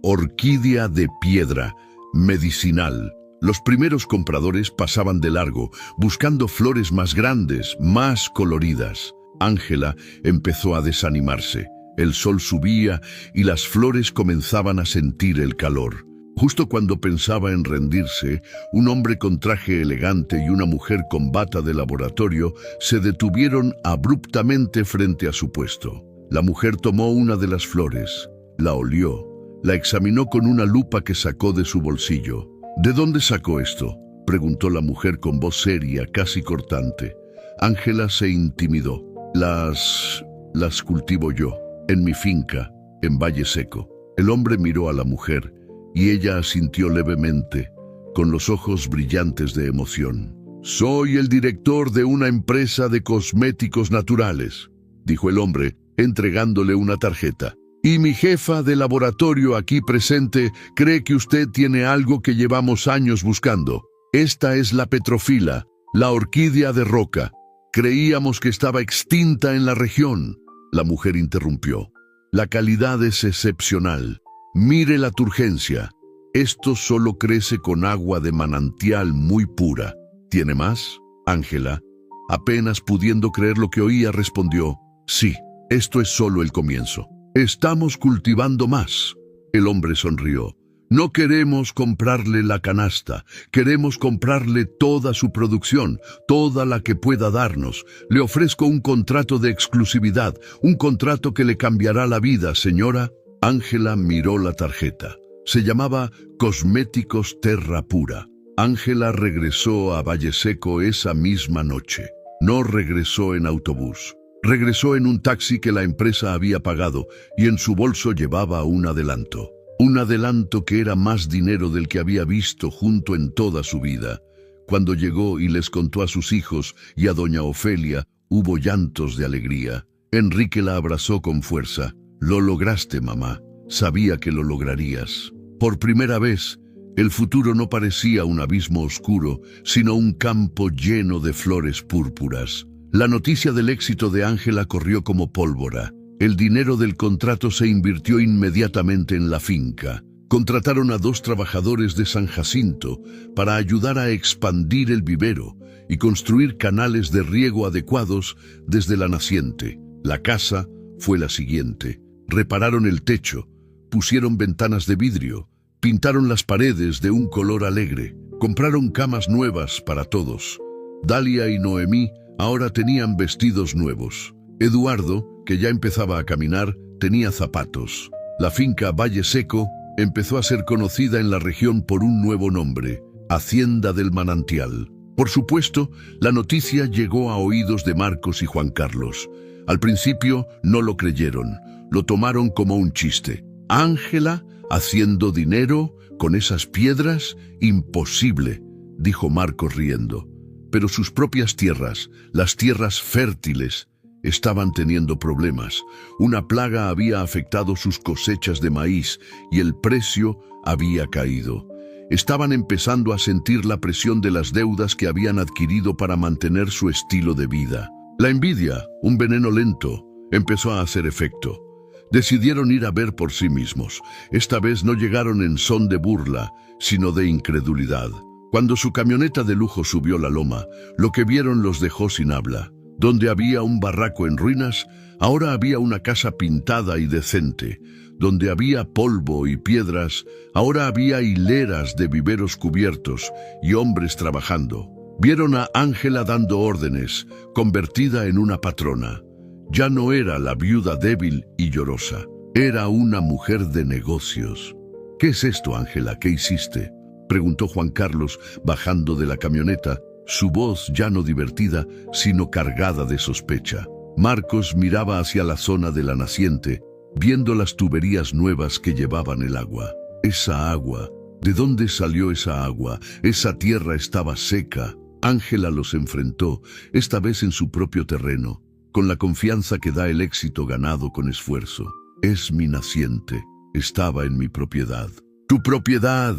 A: orquídea de piedra, medicinal. Los primeros compradores pasaban de largo, buscando flores más grandes, más coloridas. Ángela empezó a desanimarse. El sol subía y las flores comenzaban a sentir el calor. Justo cuando pensaba en rendirse, un hombre con traje elegante y una mujer con bata de laboratorio se detuvieron abruptamente frente a su puesto. La mujer tomó una de las flores, la olió, la examinó con una lupa que sacó de su bolsillo. ¿De dónde sacó esto?, preguntó la mujer con voz seria, casi cortante. Ángela se intimidó. Las cultivo yo, en mi finca, en Valle Seco. El hombre miró a la mujer y ella asintió levemente, con los ojos brillantes de emoción. «Soy el director de una empresa de cosméticos naturales», dijo el hombre, entregándole una tarjeta. «Y mi jefa de laboratorio aquí presente cree que usted tiene algo que llevamos años buscando. Esta es la petrofila, la orquídea de roca. Creíamos que estaba extinta en la región». La mujer interrumpió. «La calidad es excepcional. Mire la turgencia. Esto solo crece con agua de manantial muy pura. ¿Tiene más?». Ángela, apenas pudiendo creer lo que oía, respondió: «Sí, esto es solo el comienzo. Estamos cultivando más». El hombre sonrió. «No queremos comprarle la canasta, queremos comprarle toda su producción, toda la que pueda darnos. Le ofrezco un contrato de exclusividad, un contrato que le cambiará la vida, señora». Ángela miró la tarjeta. Se llamaba Cosméticos Terra Pura. Ángela regresó a Valle Seco esa misma noche. No regresó en autobús. Regresó en un taxi que la empresa había pagado y en su bolso llevaba un adelanto. Un adelanto que era más dinero del que había visto junto en toda su vida. Cuando llegó y les contó a sus hijos y a doña Ofelia, hubo llantos de alegría. Enrique la abrazó con fuerza. «Lo lograste, mamá. Sabía que lo lograrías». Por primera vez, el futuro no parecía un abismo oscuro, sino un campo lleno de flores púrpuras. La noticia del éxito de Ángela corrió como pólvora. El dinero del contrato se invirtió inmediatamente en la finca. Contrataron a 2 trabajadores de San Jacinto para ayudar a expandir el vivero y construir canales de riego adecuados desde la naciente. La casa fue la siguiente. Repararon el techo, pusieron ventanas de vidrio, pintaron las paredes de un color alegre, compraron camas nuevas para todos. Dalia y Noemí ahora tenían vestidos nuevos. Eduardo, que ya empezaba a caminar, tenía zapatos. La finca Valle Seco empezó a ser conocida en la región por un nuevo nombre: Hacienda del Manantial. Por supuesto, la noticia llegó a oídos de Marcos y Juan Carlos. Al principio no lo creyeron, lo tomaron como un chiste. «Ángela haciendo dinero con esas piedras, imposible», dijo Marcos riendo. Pero sus propias tierras, las tierras fértiles, estaban teniendo problemas. Una plaga había afectado sus cosechas de maíz y el precio había caído. Estaban empezando a sentir la presión de las deudas que habían adquirido para mantener su estilo de vida. La envidia, un veneno lento, empezó a hacer efecto. Decidieron ir a ver por sí mismos. Esta vez no llegaron en son de burla, sino de incredulidad. Cuando su camioneta de lujo subió la loma, lo que vieron los dejó sin habla. Donde había un barraco en ruinas, ahora había una casa pintada y decente. Donde había polvo y piedras, ahora había hileras de viveros cubiertos y hombres trabajando. Vieron a Ángela dando órdenes, convertida en una patrona. Ya no era la viuda débil y llorosa, era una mujer de negocios. «¿Qué es esto, Ángela? ¿Qué hiciste?», preguntó Juan Carlos, bajando de la camioneta, su voz ya no divertida, sino cargada de sospecha. Marcos miraba hacia la zona de la naciente, viendo las tuberías nuevas que llevaban el agua. Esa agua, ¿de dónde salió esa agua? Esa tierra estaba seca. Ángela los enfrentó, esta vez en su propio terreno, con la confianza que da el éxito ganado con esfuerzo. «Es mi naciente, estaba en mi propiedad. ¡Tu propiedad!,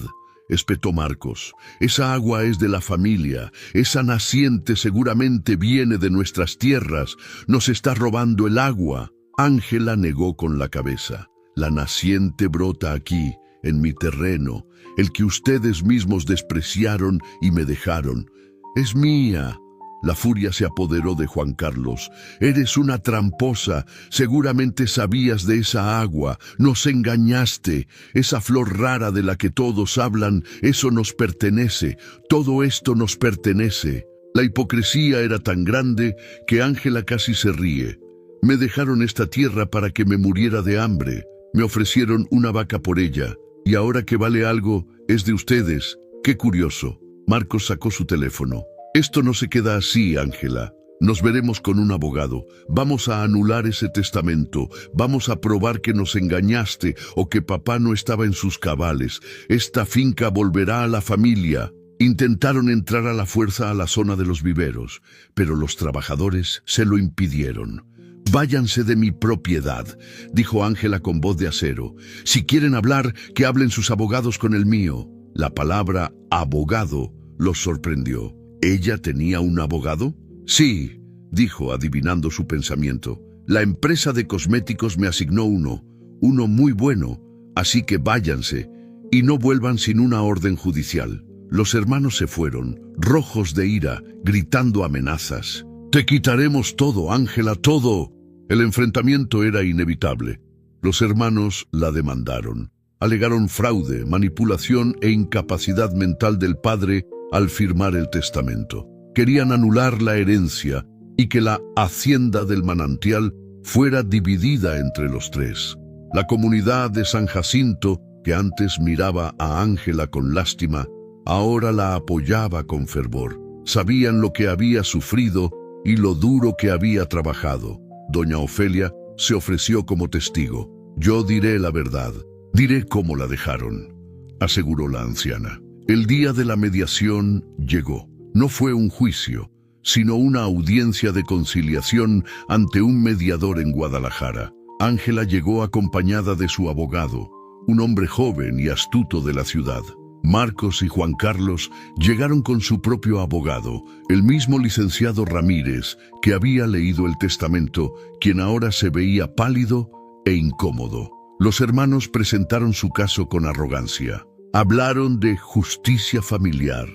A: espetó Marcos. Esa agua es de la familia. Esa naciente seguramente viene de nuestras tierras. Nos está robando el agua. Ángela negó con la cabeza. La naciente brota aquí, en mi terreno, el que ustedes mismos despreciaron y me dejaron. Es mía. La furia se apoderó de Juan Carlos. Eres una tramposa. Seguramente sabías de esa agua. Nos engañaste. Esa flor rara de la que todos hablan, eso nos pertenece. Todo esto nos pertenece. La hipocresía era tan grande que Ángela casi se ríe. Me dejaron esta tierra para que me muriera de hambre. Me ofrecieron una vaca por ella. Y ahora que vale algo, es de ustedes. ¡Qué curioso! Marcos sacó su teléfono. Esto no se queda así, Ángela. Nos veremos con un abogado. Vamos a anular ese testamento. Vamos a probar que nos engañaste o que papá no estaba en sus cabales. Esta finca volverá a la familia. Intentaron entrar a la fuerza a la zona de los viveros, pero los trabajadores se lo impidieron. «Váyanse de mi propiedad», dijo Ángela con voz de acero. «Si quieren hablar, que hablen sus abogados con el mío». La palabra «abogado» los sorprendió. ¿Ella tenía un abogado? Sí, dijo, adivinando su pensamiento. La empresa de cosméticos me asignó uno muy bueno, así que váyanse y no vuelvan sin una orden judicial. Los hermanos se fueron, rojos de ira, gritando amenazas. «Te quitaremos todo, Ángela, todo». El enfrentamiento era inevitable. Los hermanos la demandaron. Alegaron fraude, manipulación e incapacidad mental del padre al firmar el testamento. Querían anular la herencia y que la hacienda del manantial fuera dividida entre los tres. La comunidad de San Jacinto, que antes miraba a Ángela con lástima, ahora la apoyaba con fervor. Sabían lo que había sufrido y lo duro que había trabajado. Doña Ofelia se ofreció como testigo. «Yo diré la verdad, diré cómo la dejaron», aseguró la anciana. El día de la mediación llegó. No fue un juicio, sino una audiencia de conciliación ante un mediador en Guadalajara. Ángela llegó acompañada de su abogado, un hombre joven y astuto de la ciudad. Marcos y Juan Carlos llegaron con su propio abogado, el mismo licenciado Ramírez, que había leído el testamento, quien ahora se veía pálido e incómodo. Los hermanos presentaron su caso con arrogancia. Hablaron de justicia familiar,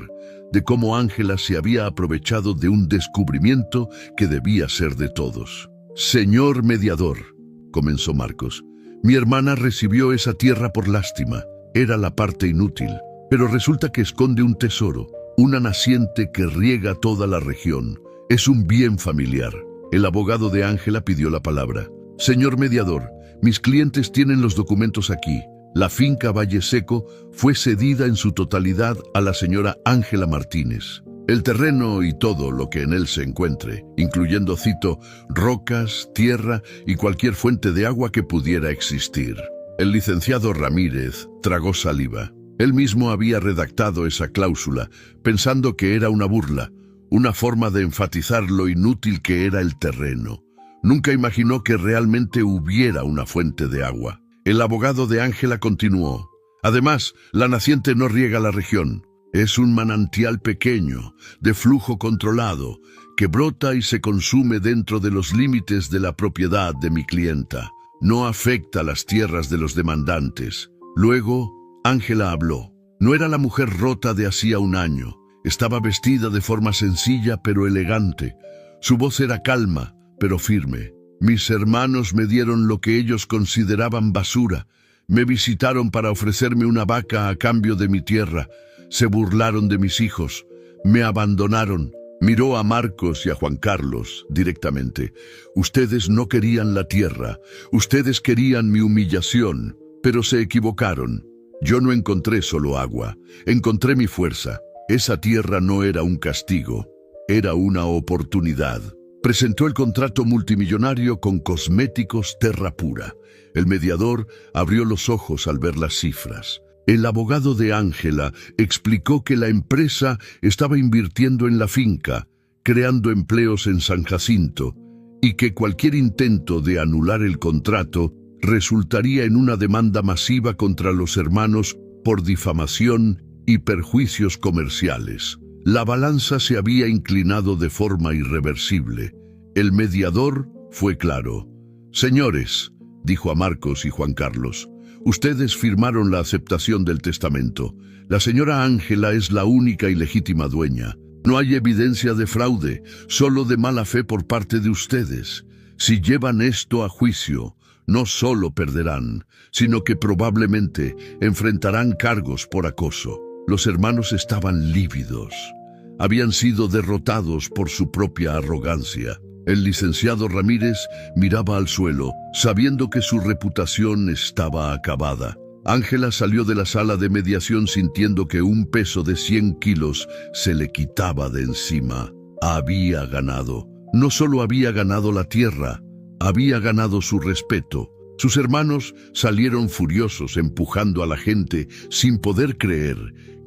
A: de cómo Ángela se había aprovechado de un descubrimiento que debía ser de todos. «Señor mediador», comenzó Marcos, «mi hermana recibió esa tierra por lástima. Era la parte inútil, pero resulta que esconde un tesoro, una naciente que riega toda la región. Es un bien familiar». El abogado de Ángela pidió la palabra. «Señor mediador, mis clientes tienen los documentos aquí. La finca Valle Seco fue cedida en su totalidad a la señora Ángela Martínez. El terreno y todo lo que en él se encuentre, incluyendo, cito, rocas, tierra y cualquier fuente de agua que pudiera existir». El licenciado Ramírez tragó saliva. Él mismo había redactado esa cláusula, pensando que era una burla, una forma de enfatizar lo inútil que era el terreno. Nunca imaginó que realmente hubiera una fuente de agua. El abogado de Ángela continuó. «Además, la naciente no riega la región. Es un manantial pequeño, de flujo controlado, que brota y se consume dentro de los límites de la propiedad de mi clienta. No afecta las tierras de los demandantes». Luego, Ángela habló. No era la mujer rota de hacía un año. Estaba vestida de forma sencilla pero elegante. Su voz era calma, pero firme. «Mis hermanos me dieron lo que ellos consideraban basura. Me visitaron para ofrecerme una vaca a cambio de mi tierra. Se burlaron de mis hijos. Me abandonaron». Miró a Marcos y a Juan Carlos directamente. «Ustedes no querían la tierra. Ustedes querían mi humillación, pero se equivocaron. Yo no encontré solo agua. Encontré mi fuerza. Esa tierra no era un castigo. Era una oportunidad». Presentó el contrato multimillonario con Cosméticos Terra Pura. El mediador abrió los ojos al ver las cifras. El abogado de Ángela explicó que la empresa estaba invirtiendo en la finca, creando empleos en San Jacinto, y que cualquier intento de anular el contrato resultaría en una demanda masiva contra los hermanos por difamación y perjuicios comerciales. La balanza se había inclinado de forma irreversible. El mediador fue claro. «Señores», dijo a Marcos y Juan Carlos, «ustedes firmaron la aceptación del testamento. La señora Ángela es la única y legítima dueña. No hay evidencia de fraude, solo de mala fe por parte de ustedes. Si llevan esto a juicio, no solo perderán, sino que probablemente enfrentarán cargos por acoso». Los hermanos estaban lívidos. Habían sido derrotados por su propia arrogancia. El licenciado Ramírez miraba al suelo, sabiendo que su reputación estaba acabada. Ángela salió de la sala de mediación sintiendo que un peso de 100 kilos se le quitaba de encima. Había ganado. No solo había ganado la tierra, había ganado su respeto. Sus hermanos salieron furiosos empujando a la gente sin poder creer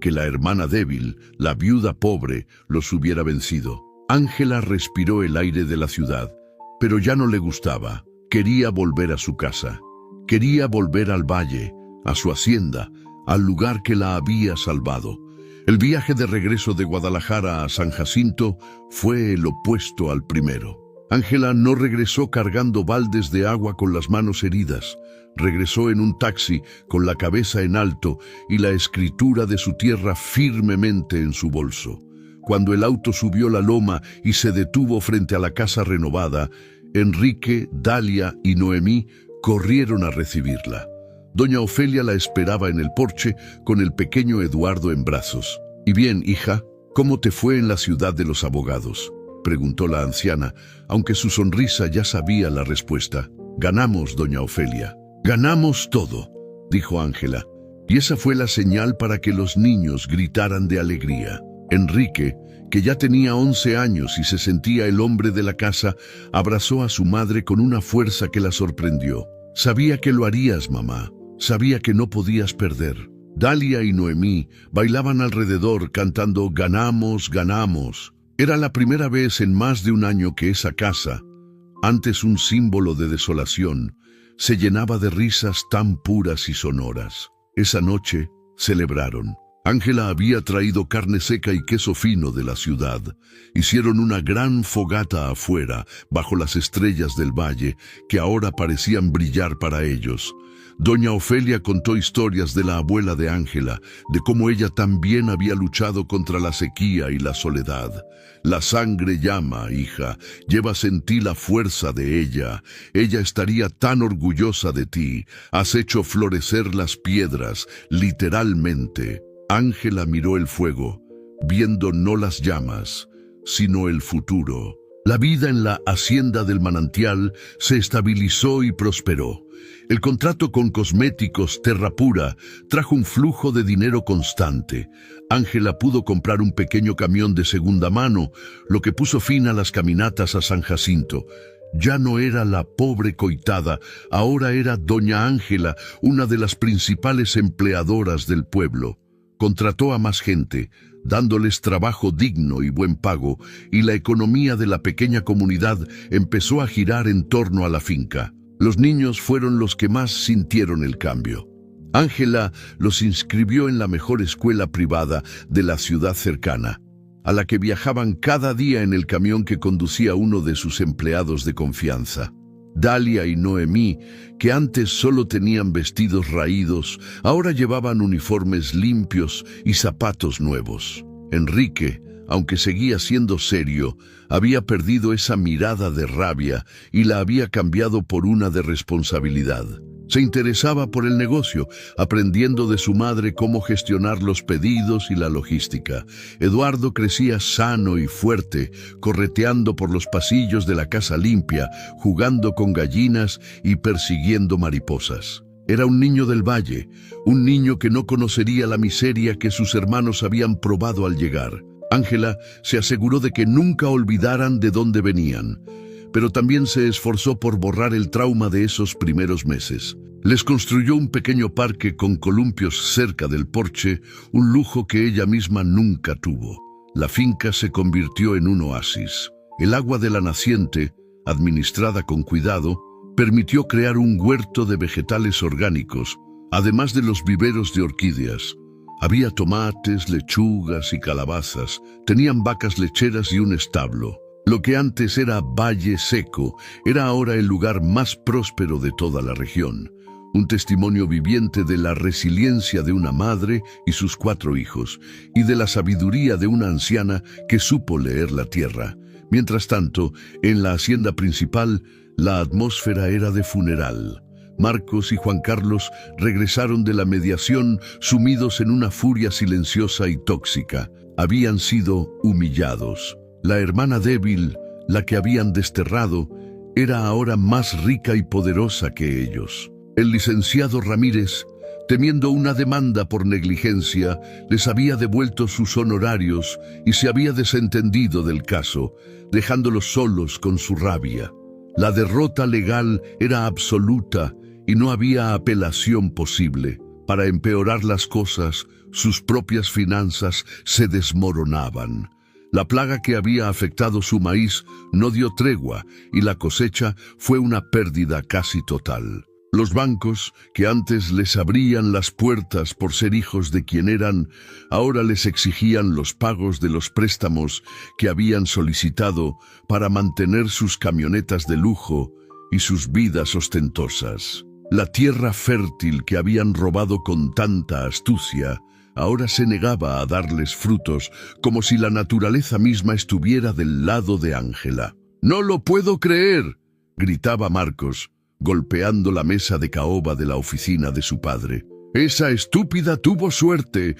A: que la hermana débil, la viuda pobre, los hubiera vencido. Ángela respiró el aire de la ciudad, pero ya no le gustaba. Quería volver a su casa. Quería volver al valle, a su hacienda, al lugar que la había salvado. El viaje de regreso de Guadalajara a San Jacinto fue el opuesto al primero. Ángela no regresó cargando baldes de agua con las manos heridas. Regresó en un taxi con la cabeza en alto y la escritura de su tierra firmemente en su bolso. Cuando el auto subió la loma y se detuvo frente a la casa renovada, Enrique, Dalia y Noemí corrieron a recibirla. Doña Ofelia la esperaba en el porche con el pequeño Eduardo en brazos. «¿Y bien, hija, cómo te fue en la ciudad de los abogados?», preguntó la anciana, aunque su sonrisa ya sabía la respuesta. «Ganamos, doña Ofelia. Ganamos todo», dijo Ángela, y esa fue la señal para que los niños gritaran de alegría. Enrique, que ya tenía 11 años y se sentía el hombre de la casa, abrazó a su madre con una fuerza que la sorprendió. «Sabía que lo harías, mamá. Sabía que no podías perder». Dalia y Noemí bailaban alrededor cantando «Ganamos, ganamos». Era la primera vez en más de un año que esa casa, antes un símbolo de desolación, se llenaba de risas tan puras y sonoras. Esa noche celebraron. Ángela había traído carne seca y queso fino de la ciudad. Hicieron una gran fogata afuera, bajo las estrellas del valle, que ahora parecían brillar para ellos. Doña Ofelia contó historias de la abuela de Ángela, de cómo ella también había luchado contra la sequía y la soledad. «La sangre llama, hija, llevas en ti la fuerza de ella. Ella estaría tan orgullosa de ti. Has hecho florecer las piedras, literalmente». Ángela miró el fuego, viendo no las llamas, sino el futuro. La vida en la hacienda del manantial se estabilizó y prosperó. El contrato con Cosméticos Terra Pura trajo un flujo de dinero constante. Ángela pudo comprar un pequeño camión de segunda mano, lo que puso fin a las caminatas a San Jacinto. Ya no era la pobre coitada, ahora era doña Ángela, una de las principales empleadoras del pueblo. Contrató a más gente, dándoles trabajo digno y buen pago, y la economía de la pequeña comunidad empezó a girar en torno a la finca. Los niños fueron los que más sintieron el cambio. Ángela los inscribió en la mejor escuela privada de la ciudad cercana, a la que viajaban cada día en el camión que conducía uno de sus empleados de confianza. Dalia y Noemí, que antes solo tenían vestidos raídos, ahora llevaban uniformes limpios y zapatos nuevos. Enrique, aunque seguía siendo serio, había perdido esa mirada de rabia y la había cambiado por una de responsabilidad. Se interesaba por el negocio, aprendiendo de su madre cómo gestionar los pedidos y la logística. Eduardo crecía sano y fuerte, correteando por los pasillos de la casa limpia, jugando con gallinas y persiguiendo mariposas. Era un niño del valle, un niño que no conocería la miseria que sus hermanos habían probado al llegar. Ángela se aseguró de que nunca olvidaran de dónde venían, pero también se esforzó por borrar el trauma de esos primeros meses. Les construyó un pequeño parque con columpios cerca del porche, un lujo que ella misma nunca tuvo. La finca se convirtió en un oasis. El agua de la naciente, administrada con cuidado, permitió crear un huerto de vegetales orgánicos, además de los viveros de orquídeas. Había tomates, lechugas y calabazas, tenían vacas lecheras y un establo. Lo que antes era Valle Seco era ahora el lugar más próspero de toda la región. Un testimonio viviente de la resiliencia de una madre y sus 4 hijos, y de la sabiduría de una anciana que supo leer la tierra. Mientras tanto, en la hacienda principal, la atmósfera era de funeral. Marcos y Juan Carlos regresaron de la mediación sumidos en una furia silenciosa y tóxica. Habían sido humillados. La hermana débil, la que habían desterrado, era ahora más rica y poderosa que ellos. El licenciado Ramírez, temiendo una demanda por negligencia, les había devuelto sus honorarios y se había desentendido del caso, dejándolos solos con su rabia. La derrota legal era absoluta y no había apelación posible. Para empeorar las cosas, sus propias finanzas se desmoronaban. La plaga que había afectado su maíz no dio tregua y la cosecha fue una pérdida casi total. Los bancos, que antes les abrían las puertas por ser hijos de quien eran, ahora les exigían los pagos de los préstamos que habían solicitado para mantener sus camionetas de lujo y sus vidas ostentosas. La tierra fértil que habían robado con tanta astucia, ahora se negaba a darles frutos, como si la naturaleza misma estuviera del lado de Ángela. «¡No lo puedo creer!», gritaba Marcos, golpeando la mesa de caoba de la oficina de su padre. «Esa estúpida tuvo suerte,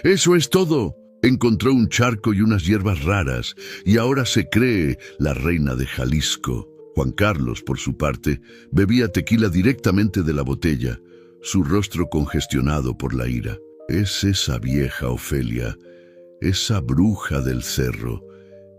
A: eso es todo. Encontró un charco y unas hierbas raras, y ahora se cree la reina de Jalisco». Juan Carlos, por su parte, bebía tequila directamente de la botella, su rostro congestionado por la ira. «Es esa vieja Ofelia, esa bruja del cerro.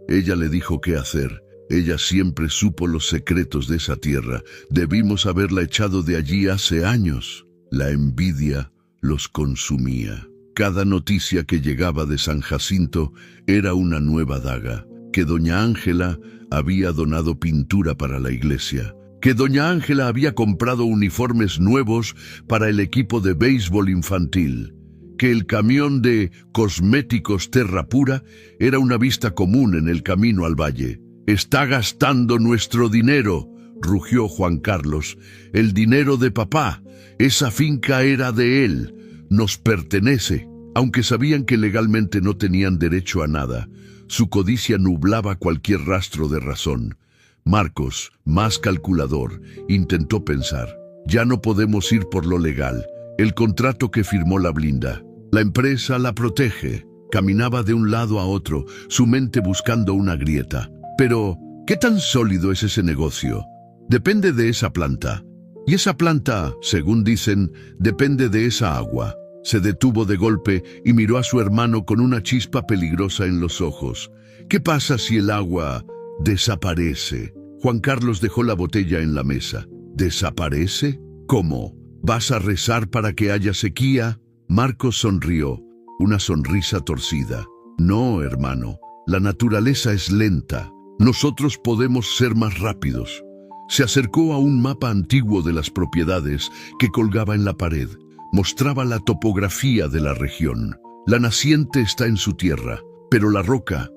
A: Ella le dijo qué hacer. Ella siempre supo los secretos de esa tierra. Debimos haberla echado de allí hace años». La envidia los consumía. Cada noticia que llegaba de San Jacinto era una nueva daga. Que doña Ángela había donado pintura para la iglesia. Que doña Ángela había comprado uniformes nuevos para el equipo de béisbol infantil. Que el camión de cosméticos Terra Pura era una vista común en el camino al valle. «Está gastando nuestro dinero», rugió Juan Carlos. «El dinero de papá. Esa finca era de él. Nos pertenece». Aunque sabían que legalmente no tenían derecho a nada, su codicia nublaba cualquier rastro de razón. Marcos, más calculador, intentó pensar. «Ya no podemos ir por lo legal. El contrato que firmó la blinda. La empresa la protege». Caminaba de un lado a otro, su mente buscando una grieta. «Pero, ¿qué tan sólido es ese negocio? Depende de esa planta. Y esa planta, según dicen, depende de esa agua». Se detuvo de golpe y miró a su hermano con una chispa peligrosa en los ojos. «¿Qué pasa si el agua desaparece?» Juan Carlos dejó la botella en la mesa. «¿Desaparece? ¿Cómo? ¿Vas a rezar para que haya sequía?» Marcos sonrió, una sonrisa torcida. «No, hermano, la naturaleza es lenta. Nosotros podemos ser más rápidos». Se acercó a un mapa antiguo de las propiedades que colgaba en la pared. Mostraba la topografía de la región. La naciente está en su tierra, pero la roca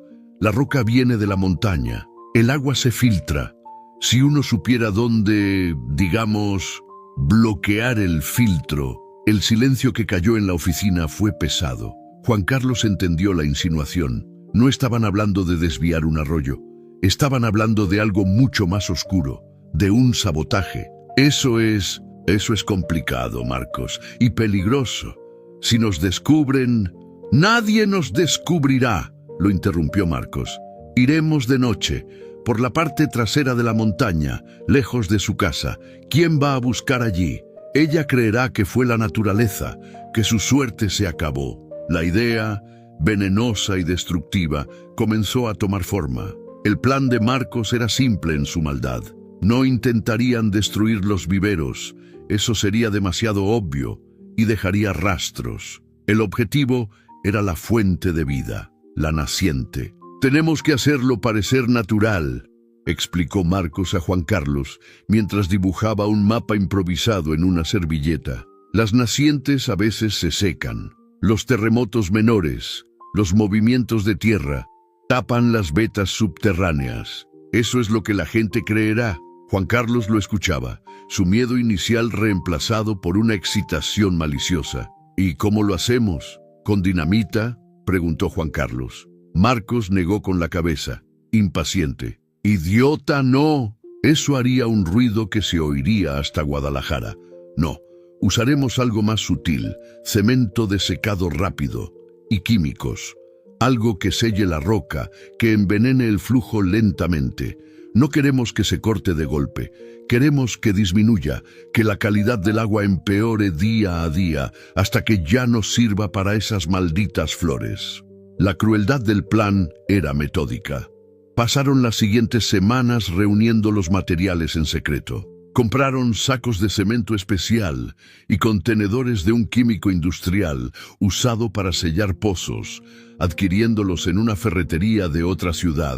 A: viene de la montaña. El agua se filtra. Si uno supiera dónde, digamos, bloquear el filtro. El silencio que cayó en la oficina fue pesado. Juan Carlos entendió la insinuación. No estaban hablando de desviar un arroyo. Estaban hablando de algo mucho más oscuro, de un sabotaje. Eso es complicado, Marcos, y peligroso. Si nos descubren... «Nadie nos descubrirá», lo interrumpió Marcos. «Iremos de noche, por la parte trasera de la montaña, lejos de su casa. ¿Quién va a buscar allí? Ella creerá que fue la naturaleza, que su suerte se acabó». La idea, venenosa y destructiva, comenzó a tomar forma. El plan de Marcos era simple en su maldad. No intentarían destruir los viveros. Eso sería demasiado obvio y dejaría rastros. El objetivo era la fuente de vida, la naciente. «Tenemos que hacerlo parecer natural». explicó Marcos a Juan Carlos, mientras dibujaba un mapa improvisado en una servilleta. Las nacientes a veces se secan. Los terremotos menores, los movimientos de tierra, tapan las vetas subterráneas. Eso es lo que la gente creerá. Juan Carlos lo escuchaba, su miedo inicial reemplazado por una excitación maliciosa. ¿Y cómo lo hacemos? ¿Con dinamita?, preguntó Juan Carlos. Marcos negó con la cabeza, impaciente. ¡Idiota, no! Eso haría un ruido que se oiría hasta Guadalajara. No, usaremos algo más sutil, cemento de secado rápido y químicos. Algo que selle la roca, que envenene el flujo lentamente. No queremos que se corte de golpe. Queremos que disminuya, que la calidad del agua empeore día a día, hasta que ya no sirva para esas malditas flores. La crueldad del plan era metódica. Pasaron las siguientes semanas reuniendo los materiales en secreto. Compraron sacos de cemento especial y contenedores de un químico industrial usado para sellar pozos, adquiriéndolos en una ferretería de otra ciudad,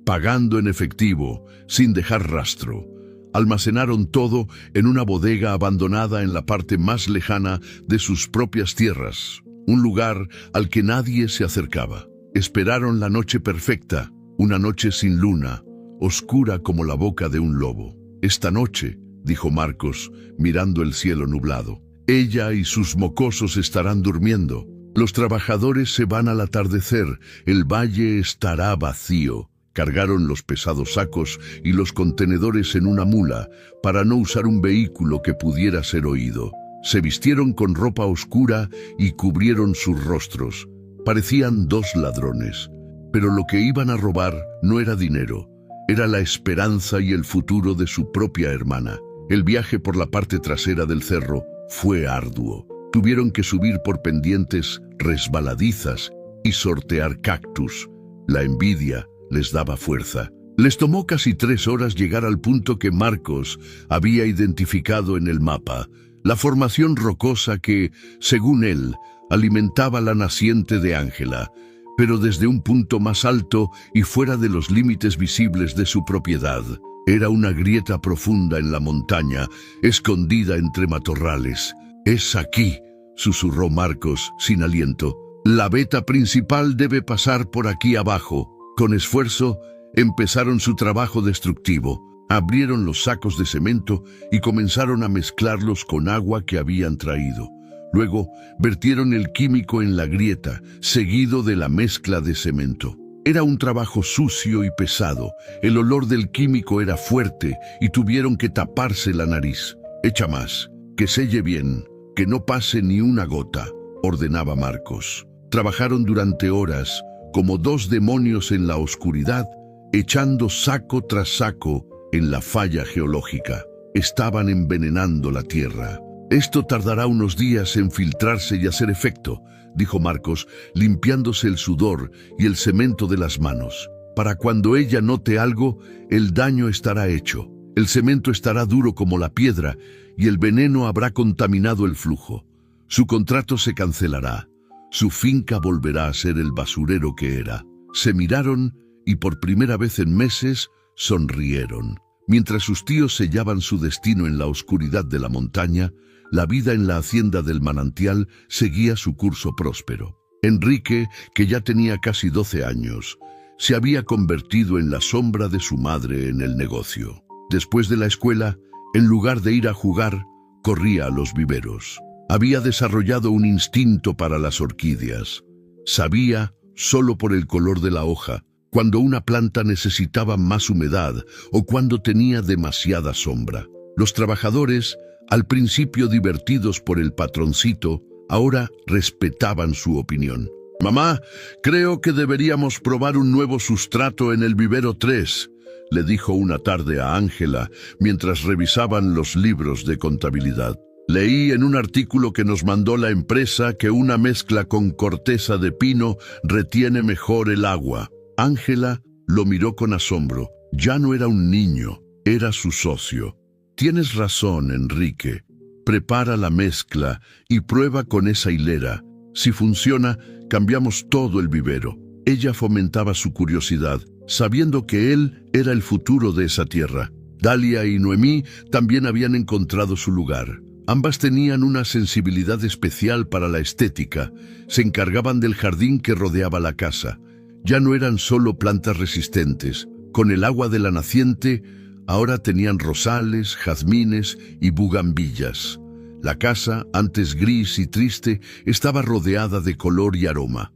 A: pagando en efectivo, sin dejar rastro. Almacenaron todo en una bodega abandonada en la parte más lejana de sus propias tierras, un lugar al que nadie se acercaba. Esperaron la noche perfecta, una noche sin luna, oscura como la boca de un lobo. «Esta noche», dijo Marcos, mirando el cielo nublado, «ella y sus mocosos estarán durmiendo. Los trabajadores se van al atardecer, el valle estará vacío». Cargaron los pesados sacos y los contenedores en una mula para no usar un vehículo que pudiera ser oído. Se vistieron con ropa oscura y cubrieron sus rostros. Parecían dos ladrones, pero lo que iban a robar no era dinero, era la esperanza y el futuro de su propia hermana. El viaje por la parte trasera del cerro fue arduo. Tuvieron que subir por pendientes resbaladizas y sortear cactus. La envidia les daba fuerza. Les tomó casi 3 horas llegar al punto que Marcos había identificado en el mapa, la formación rocosa que, según él, alimentaba la naciente de Ángela, pero desde un punto más alto y fuera de los límites visibles de su propiedad. Era una grieta profunda en la montaña, escondida entre matorrales. «Es aquí», susurró Marcos, sin aliento. «La veta principal debe pasar por aquí abajo». Con esfuerzo, empezaron su trabajo destructivo. Abrieron los sacos de cemento y comenzaron a mezclarlos con agua que habían traído. Luego, vertieron el químico en la grieta, seguido de la mezcla de cemento. Era un trabajo sucio y pesado. El olor del químico era fuerte y tuvieron que taparse la nariz. «Echa más, que selle bien, que no pase ni una gota», ordenaba Marcos. Trabajaron durante horas, como 2 demonios en la oscuridad, echando saco tras saco en la falla geológica. Estaban envenenando la tierra. «Esto tardará unos días en filtrarse y hacer efecto», dijo Marcos, limpiándose el sudor y el cemento de las manos. «Para cuando ella note algo, el daño estará hecho. El cemento estará duro como la piedra y el veneno habrá contaminado el flujo. Su contrato se cancelará. Su finca volverá a ser el basurero que era». Se miraron y por primera vez en meses sonrieron. Mientras sus tíos sellaban su destino en la oscuridad de la montaña, la vida en la hacienda del manantial seguía su curso próspero. Enrique, que ya tenía casi 12 años, se había convertido en la sombra de su madre en el negocio. Después de la escuela, en lugar de ir a jugar, corría a los viveros. Había desarrollado un instinto para las orquídeas. Sabía, solo por el color de la hoja, cuando una planta necesitaba más humedad o cuando tenía demasiada sombra. Los trabajadores, al principio divertidos por el patroncito, ahora respetaban su opinión. «Mamá, creo que deberíamos probar un nuevo sustrato en el vivero 3», le dijo una tarde a Ángela mientras revisaban los libros de contabilidad. «Leí en un artículo que nos mandó la empresa que una mezcla con corteza de pino retiene mejor el agua». Ángela lo miró con asombro. Ya no era un niño, era su socio. «Tienes razón, Enrique. Prepara la mezcla y prueba con esa hilera. Si funciona, cambiamos todo el vivero». Ella fomentaba su curiosidad sabiendo que él era el futuro de esa tierra. Dalia y Noemí también habían encontrado su lugar. Ambas tenían una sensibilidad especial para la estética. Se encargaban del jardín que rodeaba la casa. Ya no eran solo plantas resistentes. Con el agua de la naciente, ahora tenían rosales, jazmines y bugambillas. La casa, antes gris y triste, estaba rodeada de color y aroma.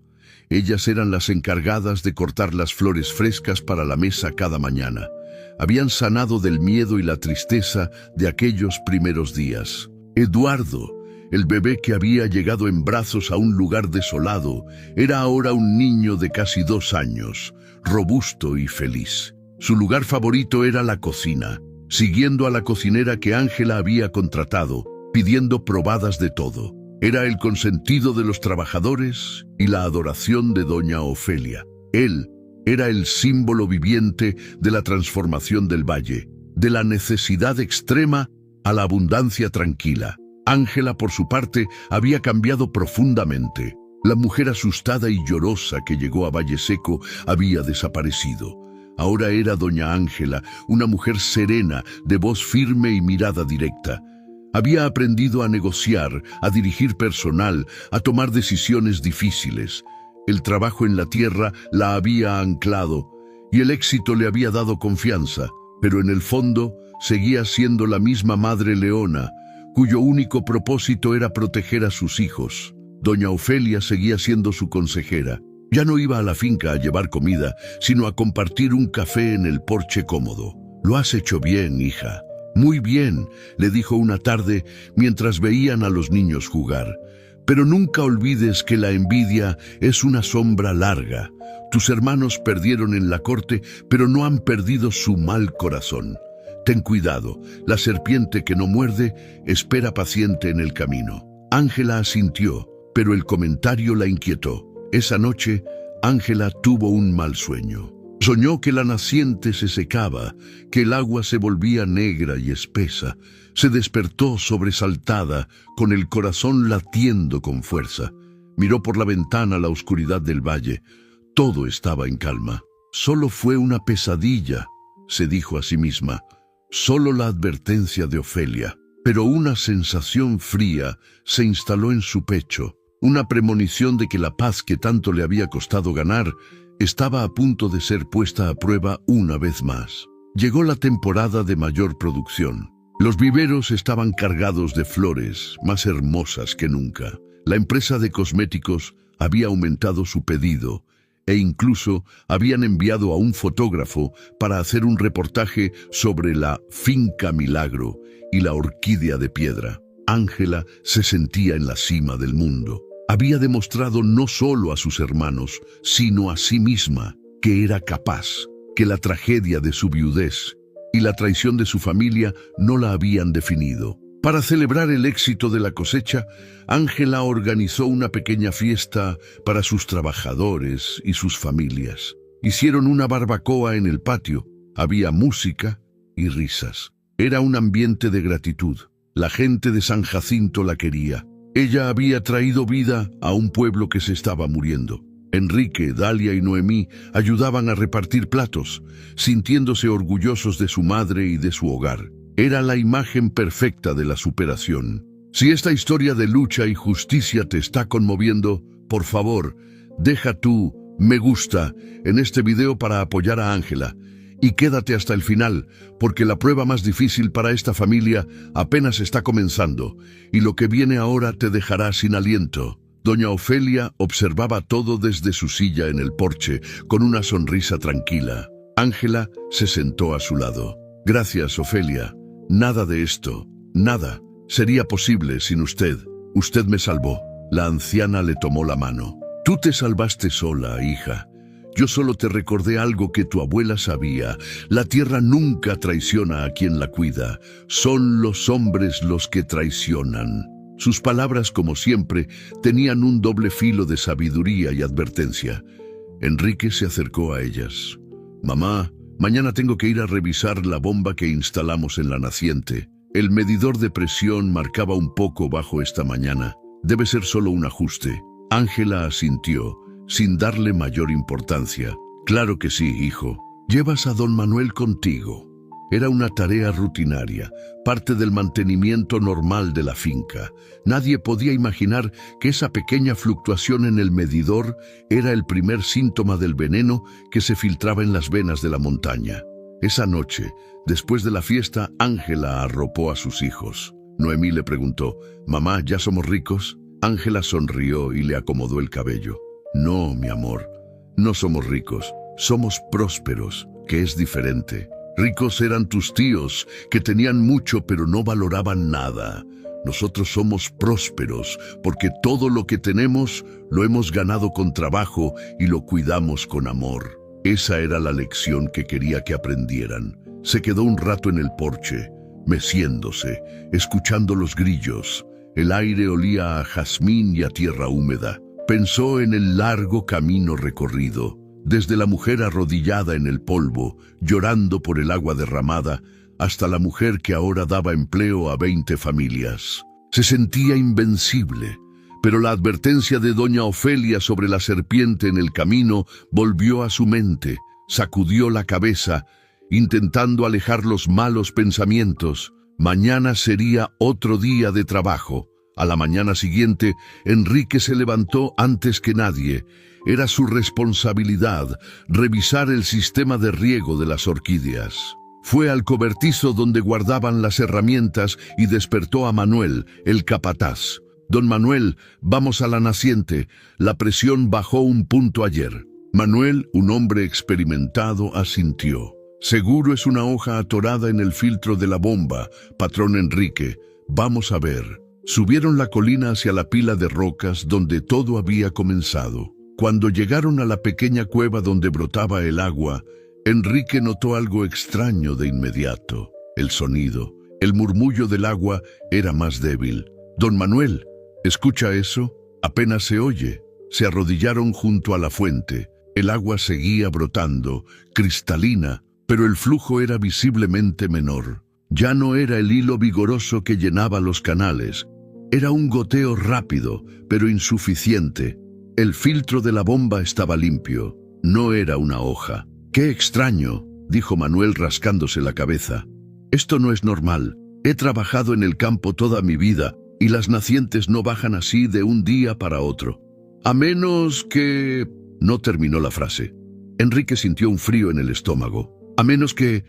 A: Ellas eran las encargadas de cortar las flores frescas para la mesa cada mañana. Habían sanado del miedo y la tristeza de aquellos primeros días. Eduardo, el bebé que había llegado en brazos a un lugar desolado, era ahora un niño de casi 2 años, robusto y feliz. Su lugar favorito era la cocina, siguiendo a la cocinera que Ángela había contratado, pidiendo probadas de todo. Era el consentido de los trabajadores y la adoración de doña Ofelia. Él era el símbolo viviente de la transformación del valle, de la necesidad extrema a la abundancia tranquila. Ángela, por su parte, había cambiado profundamente. La mujer asustada y llorosa que llegó a Valle Seco había desaparecido. Ahora era doña Ángela, una mujer serena, de voz firme y mirada directa. Había aprendido a negociar, a dirigir personal, a tomar decisiones difíciles. El trabajo en la tierra la había anclado y el éxito le había dado confianza, pero en el fondo seguía siendo la misma madre leona, cuyo único propósito era proteger a sus hijos. Doña Ofelia seguía siendo su consejera. Ya no iba a la finca a llevar comida, sino a compartir un café en el porche cómodo. «Lo has hecho bien, hija». «Muy bien», le dijo una tarde mientras veían a los niños jugar. «Pero nunca olvides que la envidia es una sombra larga. Tus hermanos perdieron en la corte, pero no han perdido su mal corazón. Ten cuidado, la serpiente que no muerde espera paciente en el camino». Ángela asintió, pero el comentario la inquietó. Esa noche, Ángela tuvo un mal sueño. Soñó que la naciente se secaba, que el agua se volvía negra y espesa. Se despertó sobresaltada, con el corazón latiendo con fuerza. Miró por la ventana la oscuridad del valle. Todo estaba en calma. «Solo fue una pesadilla», se dijo a sí misma. «Solo la advertencia de Ofelia». Pero una sensación fría se instaló en su pecho. Una premonición de que la paz que tanto le había costado ganar estaba a punto de ser puesta a prueba una vez más. Llegó la temporada de mayor producción. Los viveros estaban cargados de flores, más hermosas que nunca. La empresa de cosméticos había aumentado su pedido e incluso habían enviado a un fotógrafo para hacer un reportaje sobre la Finca Milagro y la orquídea de piedra. Ángela se sentía en la cima del mundo. Había demostrado no solo a sus hermanos, sino a sí misma, que era capaz, que la tragedia de su viudez y la traición de su familia no la habían definido. Para celebrar el éxito de la cosecha, Ángela organizó una pequeña fiesta para sus trabajadores y sus familias. Hicieron una barbacoa en el patio. Había música y risas. Era un ambiente de gratitud. La gente de San Jacinto la quería. Ella había traído vida a un pueblo que se estaba muriendo. Enrique, Dalia y Noemí ayudaban a repartir platos, sintiéndose orgullosos de su madre y de su hogar. Era la imagen perfecta de la superación. Si esta historia de lucha y justicia te está conmoviendo, por favor, deja tu me gusta en este video para apoyar a Ángela. Y quédate hasta el final, porque la prueba más difícil para esta familia apenas está comenzando, y lo que viene ahora te dejará sin aliento. Doña Ofelia observaba todo desde su silla en el porche, con una sonrisa tranquila. Ángela se sentó a su lado. «Gracias, Ofelia. Nada de esto, nada, sería posible sin usted. Usted me salvó». La anciana le tomó la mano. «Tú te salvaste sola, hija. Yo solo te recordé algo que tu abuela sabía. La tierra nunca traiciona a quien la cuida. Son los hombres los que traicionan». Sus palabras, como siempre, tenían un doble filo de sabiduría y advertencia. Enrique se acercó a ellas. «Mamá, mañana tengo que ir a revisar la bomba que instalamos en la naciente. El medidor de presión marcaba un poco bajo esta mañana. Debe ser solo un ajuste». Ángela asintió, sin darle mayor importancia. Claro que sí, hijo. Llevas a don Manuel contigo. Era una tarea rutinaria, parte del mantenimiento normal de la finca. Nadie podía imaginar que esa pequeña fluctuación en el medidor era el primer síntoma del veneno que se filtraba en las venas de la montaña. Esa noche, después de la fiesta, Ángela arropó a sus hijos. Noemí le preguntó, «Mamá, ¿ya somos ricos?» Ángela sonrió y le acomodó el cabello. «No, mi amor, no somos ricos, somos prósperos, que es diferente. Ricos eran tus tíos, que tenían mucho pero no valoraban nada. Nosotros somos prósperos, porque todo lo que tenemos lo hemos ganado con trabajo y lo cuidamos con amor». Esa era la lección que quería que aprendieran. Se quedó un rato en el porche, meciéndose, escuchando los grillos. El aire olía a jazmín y a tierra húmeda. Pensó en el largo camino recorrido, desde la mujer arrodillada en el polvo, llorando por el agua derramada, hasta la mujer que ahora daba empleo a 20 familias. Se sentía invencible, pero la advertencia de doña Ofelia sobre la serpiente en el camino volvió a su mente, sacudió la cabeza, intentando alejar los malos pensamientos. Mañana sería otro día de trabajo. A la mañana siguiente, Enrique se levantó antes que nadie. Era su responsabilidad revisar el sistema de riego de las orquídeas. Fue al cobertizo donde guardaban las herramientas y despertó a Manuel, el capataz. «Don Manuel, vamos a la naciente. La presión bajó un punto ayer». Manuel, un hombre experimentado, asintió. «Seguro es una hoja atorada en el filtro de la bomba, patrón Enrique. Vamos a ver». Subieron la colina hacia la pila de rocas donde todo había comenzado. Cuando llegaron a la pequeña cueva donde brotaba el agua, Enrique notó algo extraño de inmediato. El sonido, el murmullo del agua era más débil. «Don Manuel, ¿escucha eso? Apenas se oye». Se arrodillaron junto a la fuente. El agua seguía brotando, cristalina, pero el flujo era visiblemente menor. Ya no era el hilo vigoroso que llenaba los canales. Era un goteo rápido, pero insuficiente. El filtro de la bomba estaba limpio. No era una hoja. «Qué extraño», dijo Manuel rascándose la cabeza. «Esto no es normal. He trabajado en el campo toda mi vida y las nacientes no bajan así de un día para otro. A menos que...» No terminó la frase. Enrique sintió un frío en el estómago. «A menos que...»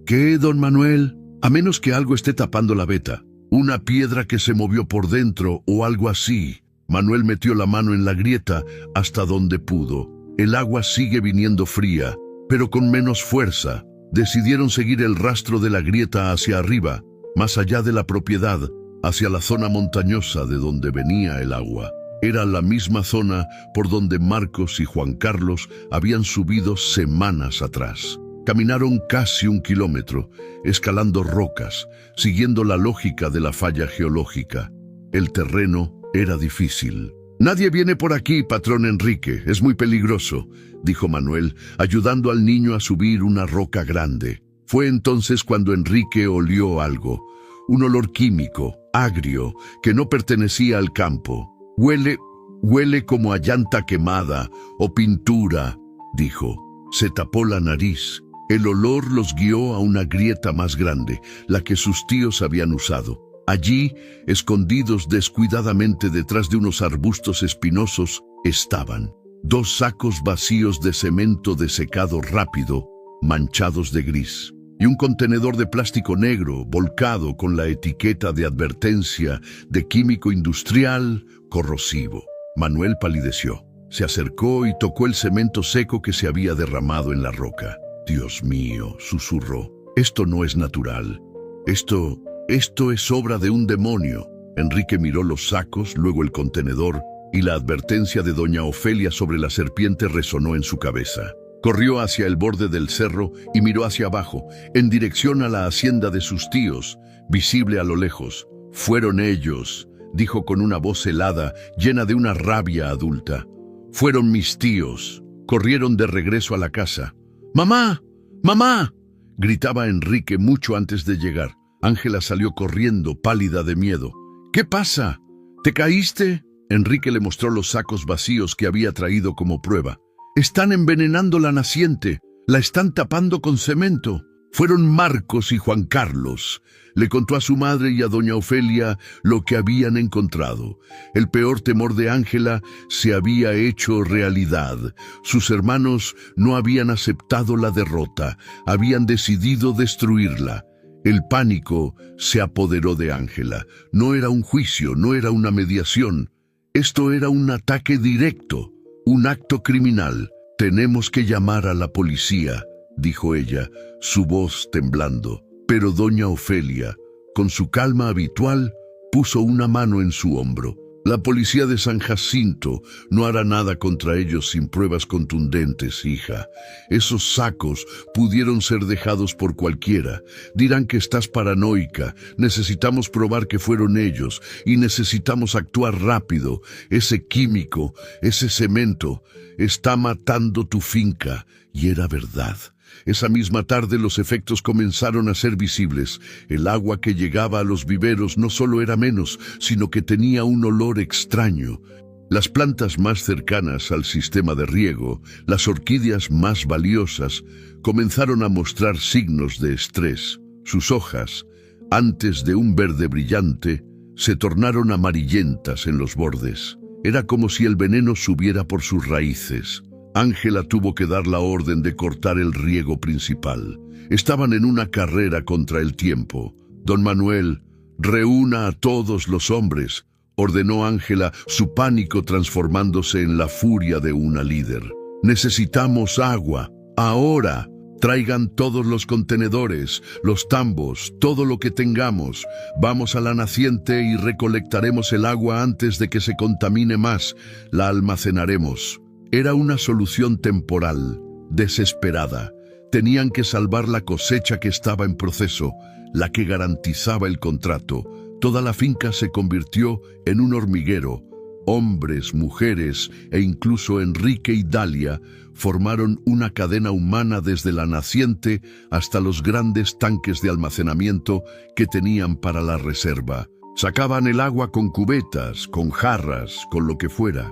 A: «¿Qué, don Manuel?» «A menos que algo esté tapando la veta. Una piedra que se movió por dentro o algo así». Manuel metió la mano en la grieta hasta donde pudo. El agua sigue viniendo fría, pero con menos fuerza. Decidieron seguir el rastro de la grieta hacia arriba, más allá de la propiedad, hacia la zona montañosa de donde venía el agua. Era la misma zona por donde Marcos y Juan Carlos habían subido semanas atrás. Caminaron casi 1 kilómetro, escalando rocas, siguiendo la lógica de la falla geológica. El terreno era difícil. «Nadie viene por aquí, patrón Enrique, es muy peligroso», dijo Manuel, ayudando al niño a subir una roca grande. Fue entonces cuando Enrique olió algo, un olor químico, agrio, que no pertenecía al campo. Huele como a llanta quemada o pintura», dijo. Se tapó la nariz. El olor los guió a una grieta más grande, la que sus tíos habían usado. Allí, escondidos descuidadamente detrás de unos arbustos espinosos, estaban 2 sacos vacíos de cemento desecado rápido, manchados de gris, y un contenedor de plástico negro volcado con la etiqueta de advertencia de químico industrial corrosivo. Manuel palideció. Se acercó y tocó el cemento seco que se había derramado en la roca. «Dios mío», susurró, «esto no es natural. Esto es obra de un demonio». Enrique miró los sacos, luego el contenedor, y la advertencia de doña Ofelia sobre la serpiente resonó en su cabeza. Corrió hacia el borde del cerro y miró hacia abajo, en dirección a la hacienda de sus tíos, visible a lo lejos. «Fueron ellos», dijo con una voz helada, llena de una rabia adulta. «Fueron mis tíos». Corrieron de regreso a la casa. «¡Mamá! ¡Mamá!», gritaba Enrique mucho antes de llegar. Ángela salió corriendo, pálida de miedo. «¿Qué pasa? ¿Te caíste?». Enrique le mostró los sacos vacíos que había traído como prueba. Están envenenando la naciente. La están tapando con cemento. Fueron Marcos y Juan Carlos. Le contó a su madre y a doña Ofelia lo que habían encontrado. El peor temor de Ángela se había hecho realidad. Sus hermanos no habían aceptado la derrota, habían decidido destruirla. El pánico se apoderó de Ángela. No era un juicio, no era una mediación. Esto era un ataque directo, un acto criminal. «Tenemos que llamar a la policía», dijo ella, su voz temblando. Pero doña Ofelia, con su calma habitual, puso una mano en su hombro. «La policía de San Jacinto no hará nada contra ellos sin pruebas contundentes, hija. Esos sacos pudieron ser dejados por cualquiera. Dirán que estás paranoica. Necesitamos probar que fueron ellos y necesitamos actuar rápido. Ese químico, ese cemento, está matando tu finca». Y era verdad. Esa misma tarde los efectos comenzaron a ser visibles. El agua que llegaba a los viveros no solo era menos, sino que tenía un olor extraño. Las plantas más cercanas al sistema de riego, las orquídeas más valiosas, comenzaron a mostrar signos de estrés. Sus hojas, antes de un verde brillante, se tornaron amarillentas en los bordes. Era como si el veneno subiera por sus raíces. Ángela tuvo que dar la orden de cortar el riego principal. Estaban en una carrera contra el tiempo. «Don Manuel, reúna a todos los hombres», ordenó Ángela, su pánico transformándose en la furia de una líder. «Necesitamos agua, ahora. Traigan todos los contenedores, los tambos, todo lo que tengamos. Vamos a la naciente y recolectaremos el agua antes de que se contamine más. La almacenaremos». Era una solución temporal, desesperada. Tenían que salvar la cosecha que estaba en proceso, la que garantizaba el contrato. Toda la finca se convirtió en un hormiguero. Hombres, mujeres e incluso Enrique y Dalia formaron una cadena humana desde la naciente hasta los grandes tanques de almacenamiento que tenían para la reserva. Sacaban el agua con cubetas, con jarras, con lo que fuera.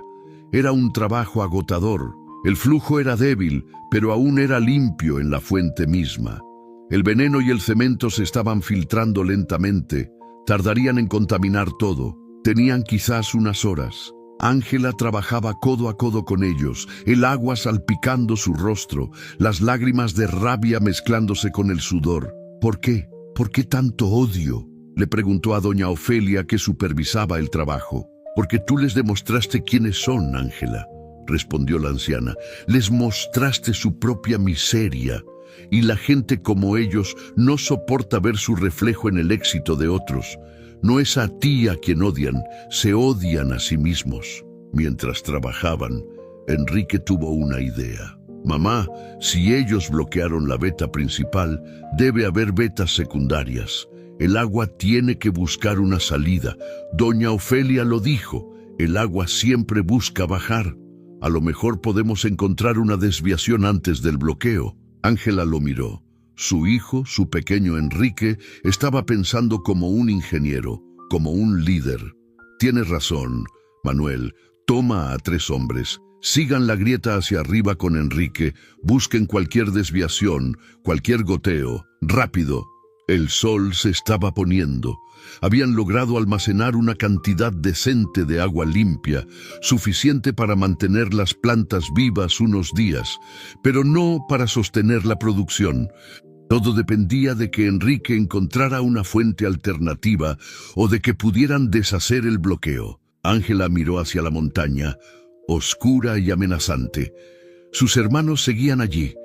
A: Era un trabajo agotador. El flujo era débil, pero aún era limpio en la fuente misma. El veneno y el cemento se estaban filtrando lentamente. Tardarían en contaminar todo. Tenían quizás unas horas. Ángela trabajaba codo a codo con ellos, el agua salpicando su rostro, las lágrimas de rabia mezclándose con el sudor. «¿Por qué? ¿Por qué tanto odio?», le preguntó a doña Ofelia, que supervisaba el trabajo. «Porque tú les demostraste quiénes son, Ángela», respondió la anciana. «Les mostraste su propia miseria, y la gente como ellos no soporta ver su reflejo en el éxito de otros. No es a ti a quien odian, se odian a sí mismos». Mientras trabajaban, Enrique tuvo una idea. «Mamá, si ellos bloquearon la veta principal, debe haber vetas secundarias. El agua tiene que buscar una salida. Doña Ofelia lo dijo, el agua siempre busca bajar. A lo mejor podemos encontrar una desviación antes del bloqueo». Ángela lo miró. Su hijo, su pequeño Enrique, estaba pensando como un ingeniero, como un líder. «Tienes razón, Manuel. Toma a 3 hombres. Sigan la grieta hacia arriba con Enrique. Busquen cualquier desviación, cualquier goteo. Rápido». El sol se estaba poniendo. Habían logrado almacenar una cantidad decente de agua limpia, suficiente para mantener las plantas vivas unos días, pero no para sostener la producción. Todo dependía de que Enrique encontrara una fuente alternativa o de que pudieran deshacer el bloqueo. Ángela miró hacia la montaña, oscura y amenazante. Sus hermanos seguían allí,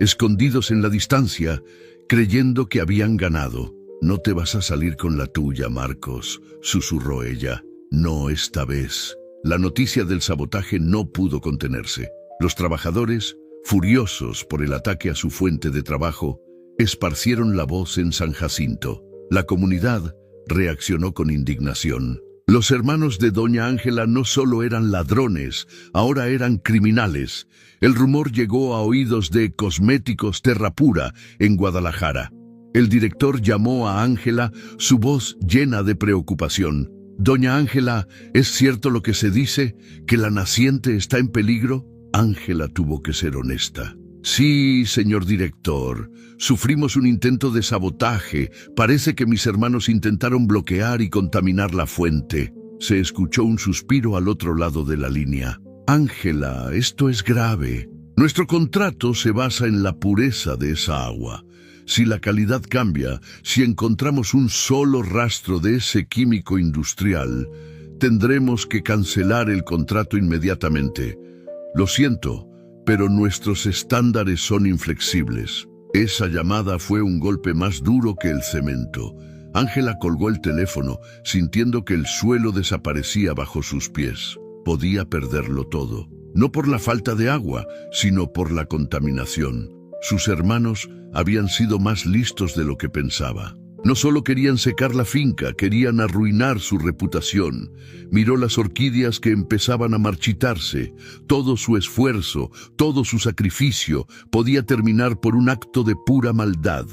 A: escondidos en la distancia, creyendo que habían ganado. «No te vas a salir con la tuya, Marcos», susurró ella. «No esta vez». La noticia del sabotaje no pudo contenerse. Los trabajadores, furiosos por el ataque a su fuente de trabajo, esparcieron la voz en San Jacinto. La comunidad reaccionó con indignación. Los hermanos de doña Ángela no solo eran ladrones, ahora eran criminales. El rumor llegó a oídos de Cosméticos Terra Pura en Guadalajara. El director llamó a Ángela, su voz llena de preocupación. «Doña Ángela, ¿es cierto lo que se dice, que la naciente está en peligro?» Ángela tuvo que ser honesta. Sí, señor director, sufrimos un intento de sabotaje. Parece que mis hermanos intentaron bloquear y contaminar la fuente. Se escuchó un suspiro al otro lado de la línea. Ángela, esto es grave. Nuestro contrato se basa en la pureza de esa agua. Si la calidad cambia, si encontramos un solo rastro de ese químico industrial, tendremos que cancelar el contrato inmediatamente. Lo siento, pero nuestros estándares son inflexibles. Esa llamada fue un golpe más duro que el cemento. Ángela colgó el teléfono, sintiendo que el suelo desaparecía bajo sus pies. Podía perderlo todo. No por la falta de agua, sino por la contaminación. Sus hermanos habían sido más listos de lo que pensaba. No solo querían secar la finca, querían arruinar su reputación. Miró las orquídeas que empezaban a marchitarse. Todo su esfuerzo, todo su sacrificio podía terminar por un acto de pura maldad.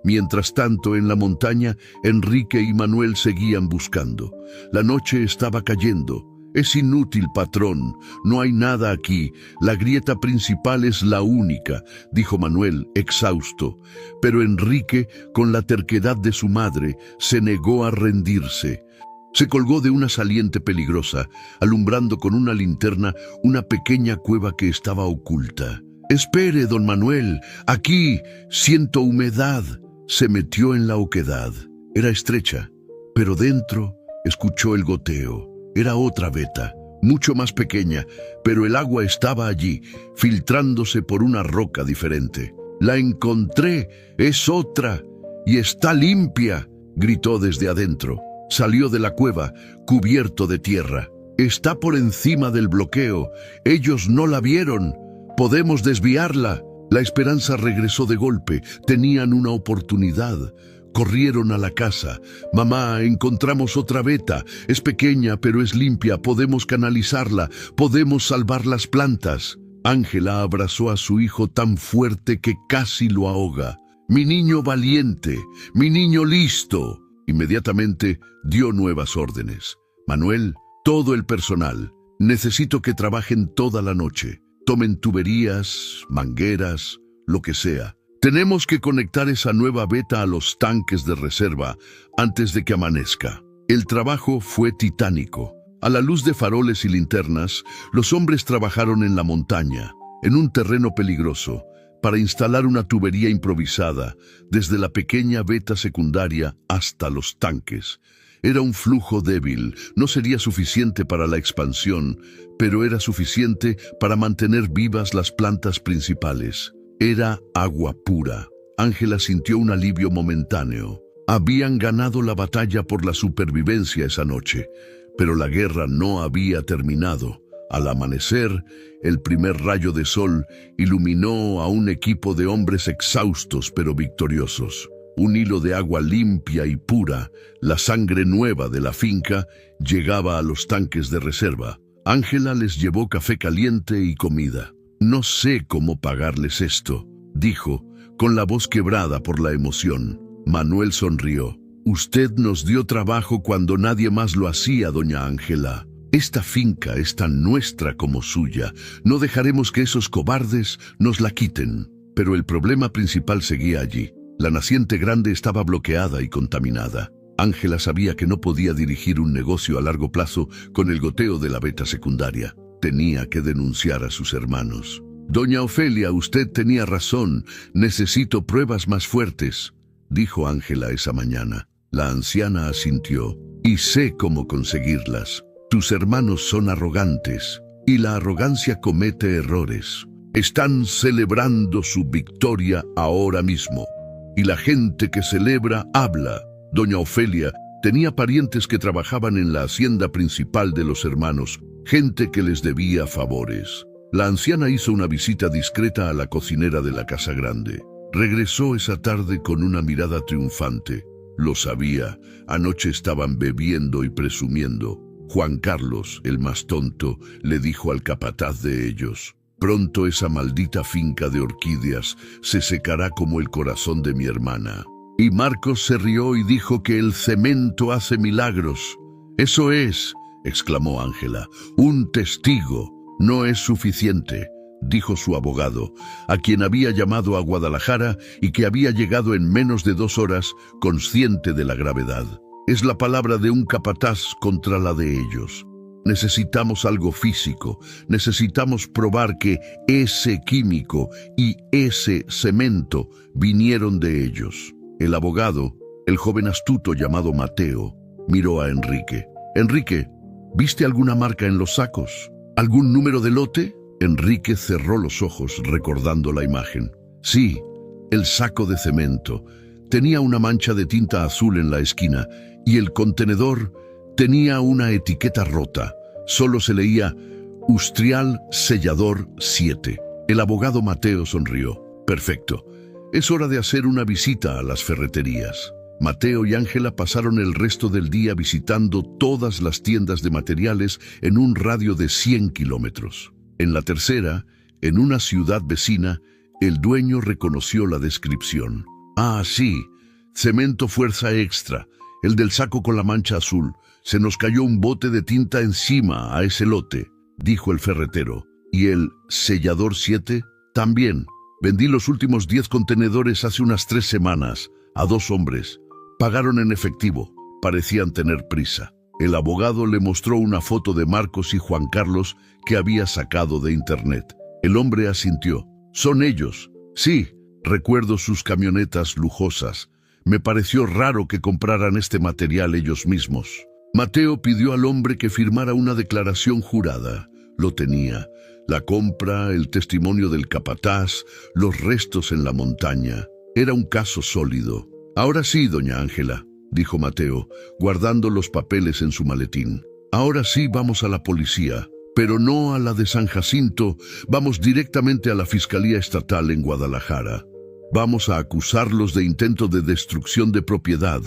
A: Mientras tanto, en la montaña, Enrique y Manuel seguían buscando. La noche estaba cayendo. Es inútil, patrón. No hay nada aquí. La grieta principal es la única, dijo Manuel, exhausto. Pero Enrique, con la terquedad de su madre, se negó a rendirse. Se colgó de una saliente peligrosa, alumbrando con una linterna una pequeña cueva que estaba oculta. «Espere, don Manuel, aquí siento humedad». Se metió en la oquedad. Era estrecha, pero dentro escuchó el goteo. Era otra veta, mucho más pequeña, pero el agua estaba allí, filtrándose por una roca diferente. «La encontré, es otra, y está limpia», gritó desde adentro. Salió de la cueva, cubierto de tierra. «Está por encima del bloqueo. Ellos no la vieron. Podemos desviarla». La esperanza regresó de golpe. Tenían una oportunidad. Corrieron a la casa. «Mamá, encontramos otra veta. Es pequeña, pero es limpia. Podemos canalizarla. Podemos salvar las plantas». Ángela abrazó a su hijo tan fuerte que casi lo ahoga. «Mi niño valiente, mi niño listo». Inmediatamente dio nuevas órdenes. «Manuel, todo el personal. Necesito que trabajen toda la noche. Tomen tuberías, mangueras, lo que sea. Tenemos que conectar esa nueva veta a los tanques de reserva antes de que amanezca». El trabajo fue titánico. A la luz de faroles y linternas, los hombres trabajaron en la montaña, en un terreno peligroso, para instalar una tubería improvisada, desde la pequeña veta secundaria hasta los tanques. Era un flujo débil, no sería suficiente para la expansión, pero era suficiente para mantener vivas las plantas principales. Era agua pura. Ángela sintió un alivio momentáneo. Habían ganado la batalla por la supervivencia esa noche, pero la guerra no había terminado. Al amanecer, el primer rayo de sol iluminó a un equipo de hombres exhaustos pero victoriosos. Un hilo de agua limpia y pura, la sangre nueva de la finca, llegaba a los tanques de reserva. Ángela les llevó café caliente y comida. «No sé cómo pagarles esto», dijo, con la voz quebrada por la emoción. Manuel sonrió. «Usted nos dio trabajo cuando nadie más lo hacía, doña Ángela. Esta finca es tan nuestra como suya. No dejaremos que esos cobardes nos la quiten». Pero el problema principal seguía allí. La naciente grande estaba bloqueada y contaminada. Ángela sabía que no podía dirigir un negocio a largo plazo con el goteo de la veta secundaria. Tenía que denunciar a sus hermanos. «Doña Ofelia, usted tenía razón. Necesito pruebas más fuertes», dijo Ángela esa mañana. La anciana asintió. «Y sé cómo conseguirlas. Tus hermanos son arrogantes, y la arrogancia comete errores. Están celebrando su victoria ahora mismo. Y la gente que celebra habla». Doña Ofelia tenía parientes que trabajaban en la hacienda principal de los hermanos, gente que les debía favores. La anciana hizo una visita discreta a la cocinera de la casa grande. Regresó esa tarde con una mirada triunfante. Lo sabía, anoche estaban bebiendo y presumiendo. Juan Carlos, el más tonto, le dijo al capataz de ellos: «Pronto esa maldita finca de orquídeas se secará como el corazón de mi hermana». Y Marcos se rió y dijo que el cemento hace milagros. «Eso es», exclamó Ángela, «un testigo. No es suficiente. dijo su abogado, a quien había llamado a Guadalajara y que había llegado en menos de 2 horas, consciente de la gravedad. Es la palabra de un capataz contra la de ellos. Necesitamos algo físico, necesitamos probar que ese químico y ese cemento vinieron de ellos. El abogado, el joven astuto llamado Mateo, miró a Enrique. «Enrique, ¿viste alguna marca en los sacos? ¿Algún número de lote?» Enrique cerró los ojos recordando la imagen. Sí, el saco de cemento. Tenía una mancha de tinta azul en la esquina y el contenedor tenía una etiqueta rota. Solo se leía Ustrial Sellador 7. El abogado Mateo sonrió. «Perfecto. Es hora de hacer una visita a las ferreterías». Mateo y Ángela pasaron el resto del día visitando todas las tiendas de materiales en un radio de 100 kilómetros. En la tercera, en una ciudad vecina, el dueño reconoció la descripción. «Ah, sí, cemento fuerza extra, el del saco con la mancha azul. Se nos cayó un bote de tinta encima a ese lote», dijo el ferretero. «¿Y el sellador 7? También. Vendí los últimos 10 contenedores hace unas 3 semanas, a 2 hombres. Pagaron en efectivo, parecían tener prisa». El abogado le mostró una foto de Marcos y Juan Carlos que había sacado de internet. El hombre asintió. «Son ellos. Sí, recuerdo sus camionetas lujosas. Me pareció raro que compraran este material ellos mismos». Mateo pidió al hombre que firmara una declaración jurada. Lo tenía. La compra, el testimonio del capataz, los restos en la montaña. Era un caso sólido. «Ahora sí, doña Ángela», dijo Mateo, guardando los papeles en su maletín. «Ahora sí vamos a la policía, pero no a la de San Jacinto. Vamos directamente a la Fiscalía Estatal en Guadalajara. Vamos a acusarlos de intento de destrucción de propiedad,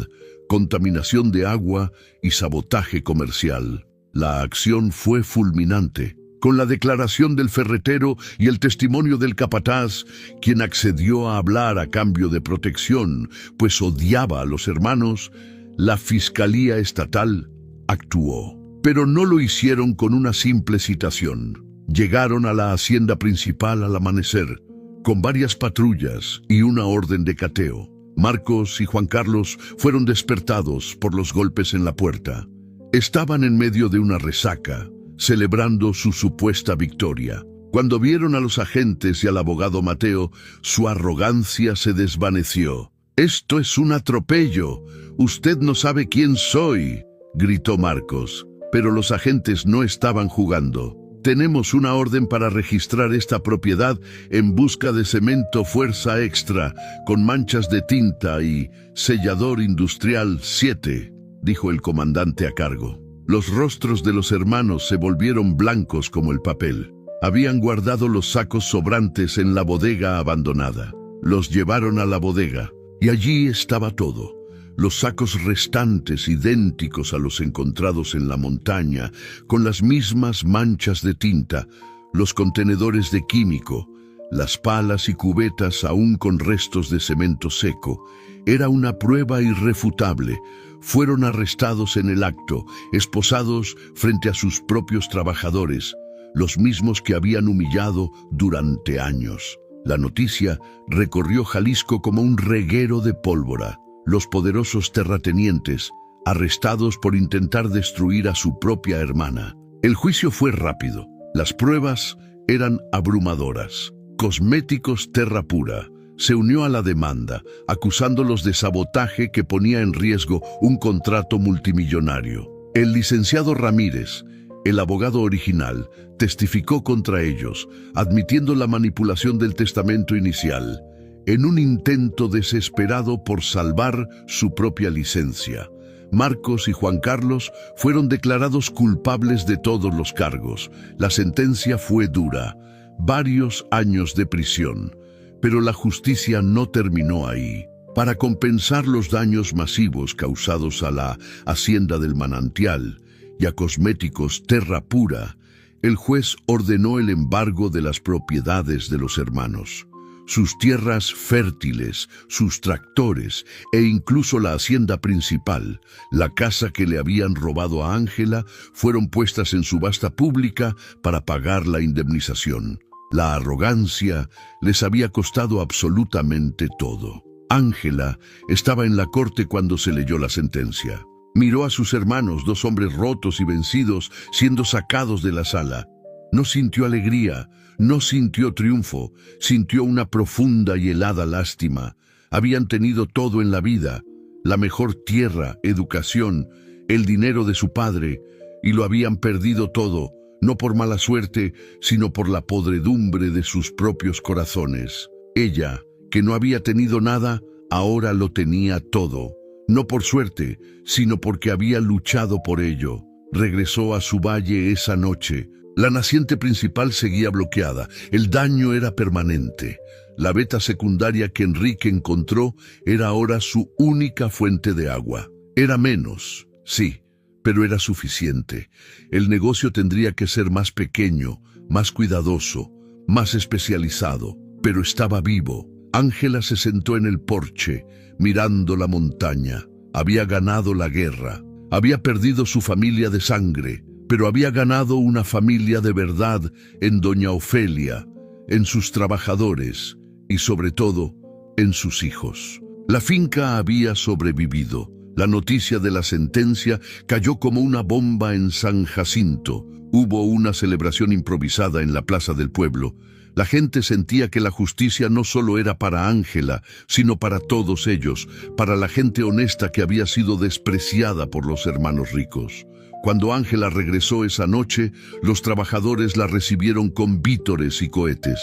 A: contaminación de agua y sabotaje comercial». La acción fue fulminante. Con la declaración del ferretero y el testimonio del capataz, quien accedió a hablar a cambio de protección, pues odiaba a los hermanos, la Fiscalía Estatal actuó. Pero no lo hicieron con una simple citación. Llegaron a la hacienda principal al amanecer, con varias patrullas y una orden de cateo. Marcos y Juan Carlos fueron despertados por los golpes en la puerta. Estaban en medio de una resaca, celebrando su supuesta victoria. Cuando vieron a los agentes y al abogado Mateo, su arrogancia se desvaneció. «Esto es un atropello. Usted no sabe quién soy», gritó Marcos. Pero los agentes no estaban jugando. «Tenemos una orden para registrar esta propiedad en busca de cemento fuerza extra, con manchas de tinta y sellador industrial 7», dijo el comandante a cargo. Los rostros de los hermanos se volvieron blancos como el papel. Habían guardado los sacos sobrantes en la bodega abandonada. Los llevaron a la bodega, y allí estaba todo. Los sacos restantes idénticos a los encontrados en la montaña, con las mismas manchas de tinta, los contenedores de químico, las palas y cubetas aún con restos de cemento seco. Era una prueba irrefutable. Fueron arrestados en el acto, esposados frente a sus propios trabajadores, los mismos que habían humillado durante años. La noticia recorrió Jalisco como un reguero de pólvora. Los poderosos terratenientes, arrestados por intentar destruir a su propia hermana. El juicio fue rápido. Las pruebas eran abrumadoras. Cosméticos Terra Pura se unió a la demanda, acusándolos de sabotaje que ponía en riesgo un contrato multimillonario. El licenciado Ramírez, el abogado original, testificó contra ellos, admitiendo la manipulación del testamento inicial, en un intento desesperado por salvar su propia licencia. Marcos y Juan Carlos fueron declarados culpables de todos los cargos. La sentencia fue dura, varios años de prisión. Pero la justicia no terminó ahí. Para compensar los daños masivos causados a la Hacienda del Manantial y a Cosméticos Terra Pura, el juez ordenó el embargo de las propiedades de los hermanos. Sus tierras fértiles, sus tractores e incluso la hacienda principal, la casa que le habían robado a Ángela, fueron puestas en subasta pública para pagar la indemnización. La arrogancia les había costado absolutamente todo. Ángela estaba en la corte cuando se leyó la sentencia. Miró a sus hermanos, dos hombres rotos y vencidos, siendo sacados de la sala. No sintió alegría, no sintió triunfo, sintió una profunda y helada lástima. Habían tenido todo en la vida, la mejor tierra, educación, el dinero de su padre, y lo habían perdido todo, no por mala suerte, sino por la podredumbre de sus propios corazones. Ella, que no había tenido nada, ahora lo tenía todo. No por suerte, sino porque había luchado por ello. Regresó a su valle esa noche. La naciente principal seguía bloqueada. El daño era permanente. La veta secundaria que Enrique encontró era ahora su única fuente de agua. Era menos, sí, pero era suficiente. El negocio tendría que ser más pequeño, más cuidadoso, más especializado, pero estaba vivo. Ángela se sentó en el porche, mirando la montaña. Había ganado la guerra. Había perdido su familia de sangre, pero había ganado una familia de verdad en doña Ofelia, en sus trabajadores y sobre todo en sus hijos. La finca había sobrevivido. La noticia de la sentencia cayó como una bomba en San Jacinto. Hubo una celebración improvisada en la plaza del pueblo. La gente sentía que la justicia no solo era para Ángela, sino para todos ellos, para la gente honesta que había sido despreciada por los hermanos ricos. Cuando Ángela regresó esa noche, los trabajadores la recibieron con vítores y cohetes.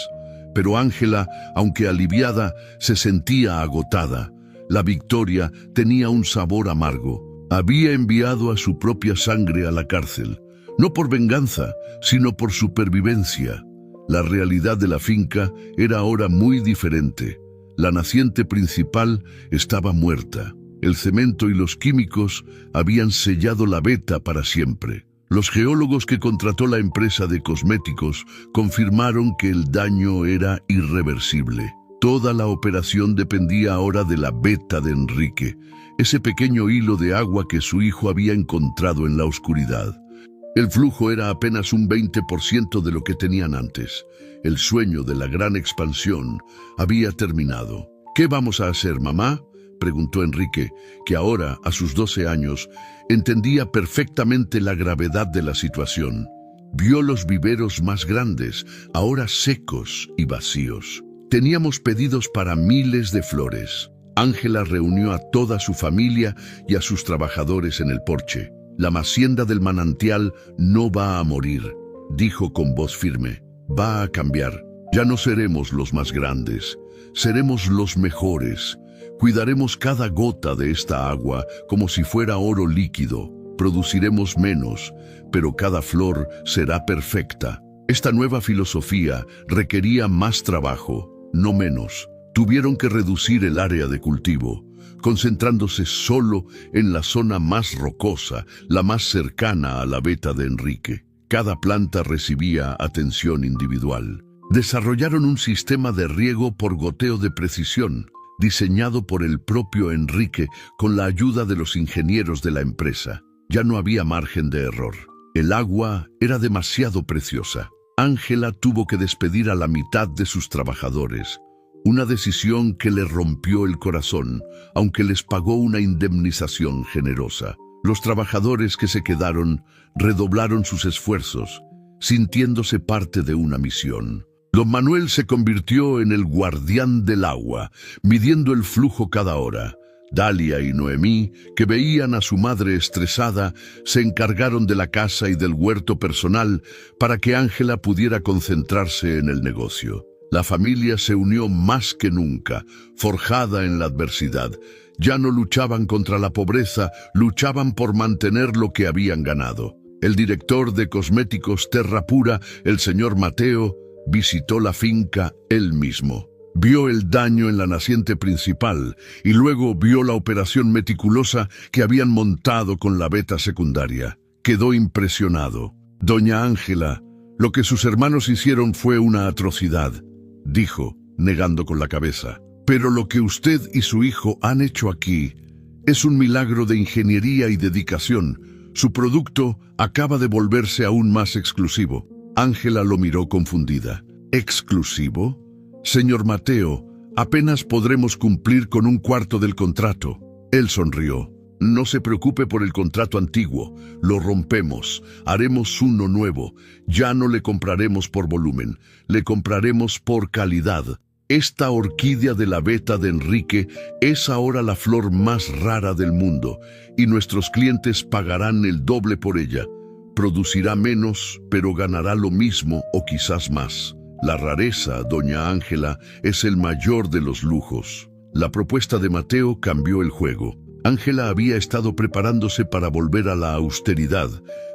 A: Pero Ángela, aunque aliviada, se sentía agotada. La victoria tenía un sabor amargo. Había enviado a su propia sangre a la cárcel, no por venganza, sino por supervivencia. La realidad de la finca era ahora muy diferente. La naciente principal estaba muerta. El cemento y los químicos habían sellado la veta para siempre. Los geólogos que contrató la empresa de cosméticos confirmaron que el daño era irreversible. Toda la operación dependía ahora de la veta de Enrique, ese pequeño hilo de agua que su hijo había encontrado en la oscuridad. El flujo era apenas un 20% de lo que tenían antes. El sueño de la gran expansión había terminado. ¿Qué vamos a hacer, mamá?, preguntó Enrique, que ahora, a sus 12 años, entendía perfectamente la gravedad de la situación. Vio los viveros más grandes, ahora secos y vacíos. Teníamos pedidos para miles de flores. Ángela reunió a toda su familia y a sus trabajadores en el porche. La hacienda del manantial no va a morir, dijo con voz firme. Va a cambiar. Ya no seremos los más grandes, seremos los mejores. Cuidaremos cada gota de esta agua como si fuera oro líquido. Produciremos menos, pero cada flor será perfecta. Esta nueva filosofía requería más trabajo, no menos. Tuvieron que reducir el área de cultivo, concentrándose solo en la zona más rocosa, la más cercana a la veta de Enrique. Cada planta recibía atención individual. Desarrollaron un sistema de riego por goteo de precisión, diseñado por el propio Enrique con la ayuda de los ingenieros de la empresa. Ya no había margen de error. El agua era demasiado preciosa. Ángela tuvo que despedir a la mitad de sus trabajadores. Una decisión que le rompió el corazón, aunque les pagó una indemnización generosa. Los trabajadores que se quedaron redoblaron sus esfuerzos, sintiéndose parte de una misión. Don Manuel se convirtió en el guardián del agua, midiendo el flujo cada hora. Dalia y Noemí, que veían a su madre estresada, se encargaron de la casa y del huerto personal para que Ángela pudiera concentrarse en el negocio. La familia se unió más que nunca, forjada en la adversidad. Ya no luchaban contra la pobreza, luchaban por mantener lo que habían ganado. El director de cosméticos Terra Pura, el señor Mateo, visitó la finca él mismo. Vio el daño en la naciente principal y luego vio la operación meticulosa que habían montado con la veta secundaria. Quedó impresionado. Doña Ángela, lo que sus hermanos hicieron fue una atrocidad, dijo, negando con la cabeza. Pero lo que usted y su hijo han hecho aquí es un milagro de ingeniería y dedicación. Su producto acaba de volverse aún más exclusivo. Ángela lo miró confundida. ¿Exclusivo? Señor Mateo, apenas podremos cumplir con un cuarto del contrato. Él sonrió. No se preocupe por el contrato antiguo, lo rompemos, haremos uno nuevo. Ya no le compraremos por volumen, le compraremos por calidad. Esta orquídea de la veta de Enrique es ahora la flor más rara del mundo y nuestros clientes pagarán el doble por ella. Producirá menos, pero ganará lo mismo o quizás más. La rareza, doña Ángela, es el mayor de los lujos. La propuesta de Mateo cambió el juego. Ángela había estado preparándose para volver a la austeridad,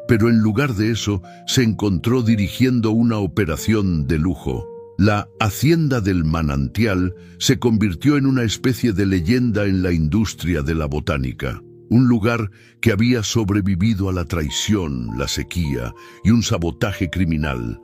A: pero en lugar de eso se encontró dirigiendo una operación de lujo. La Hacienda del Manantial se convirtió en una especie de leyenda en la industria de la botánica. Un lugar que había sobrevivido a la traición, la sequía y un sabotaje criminal.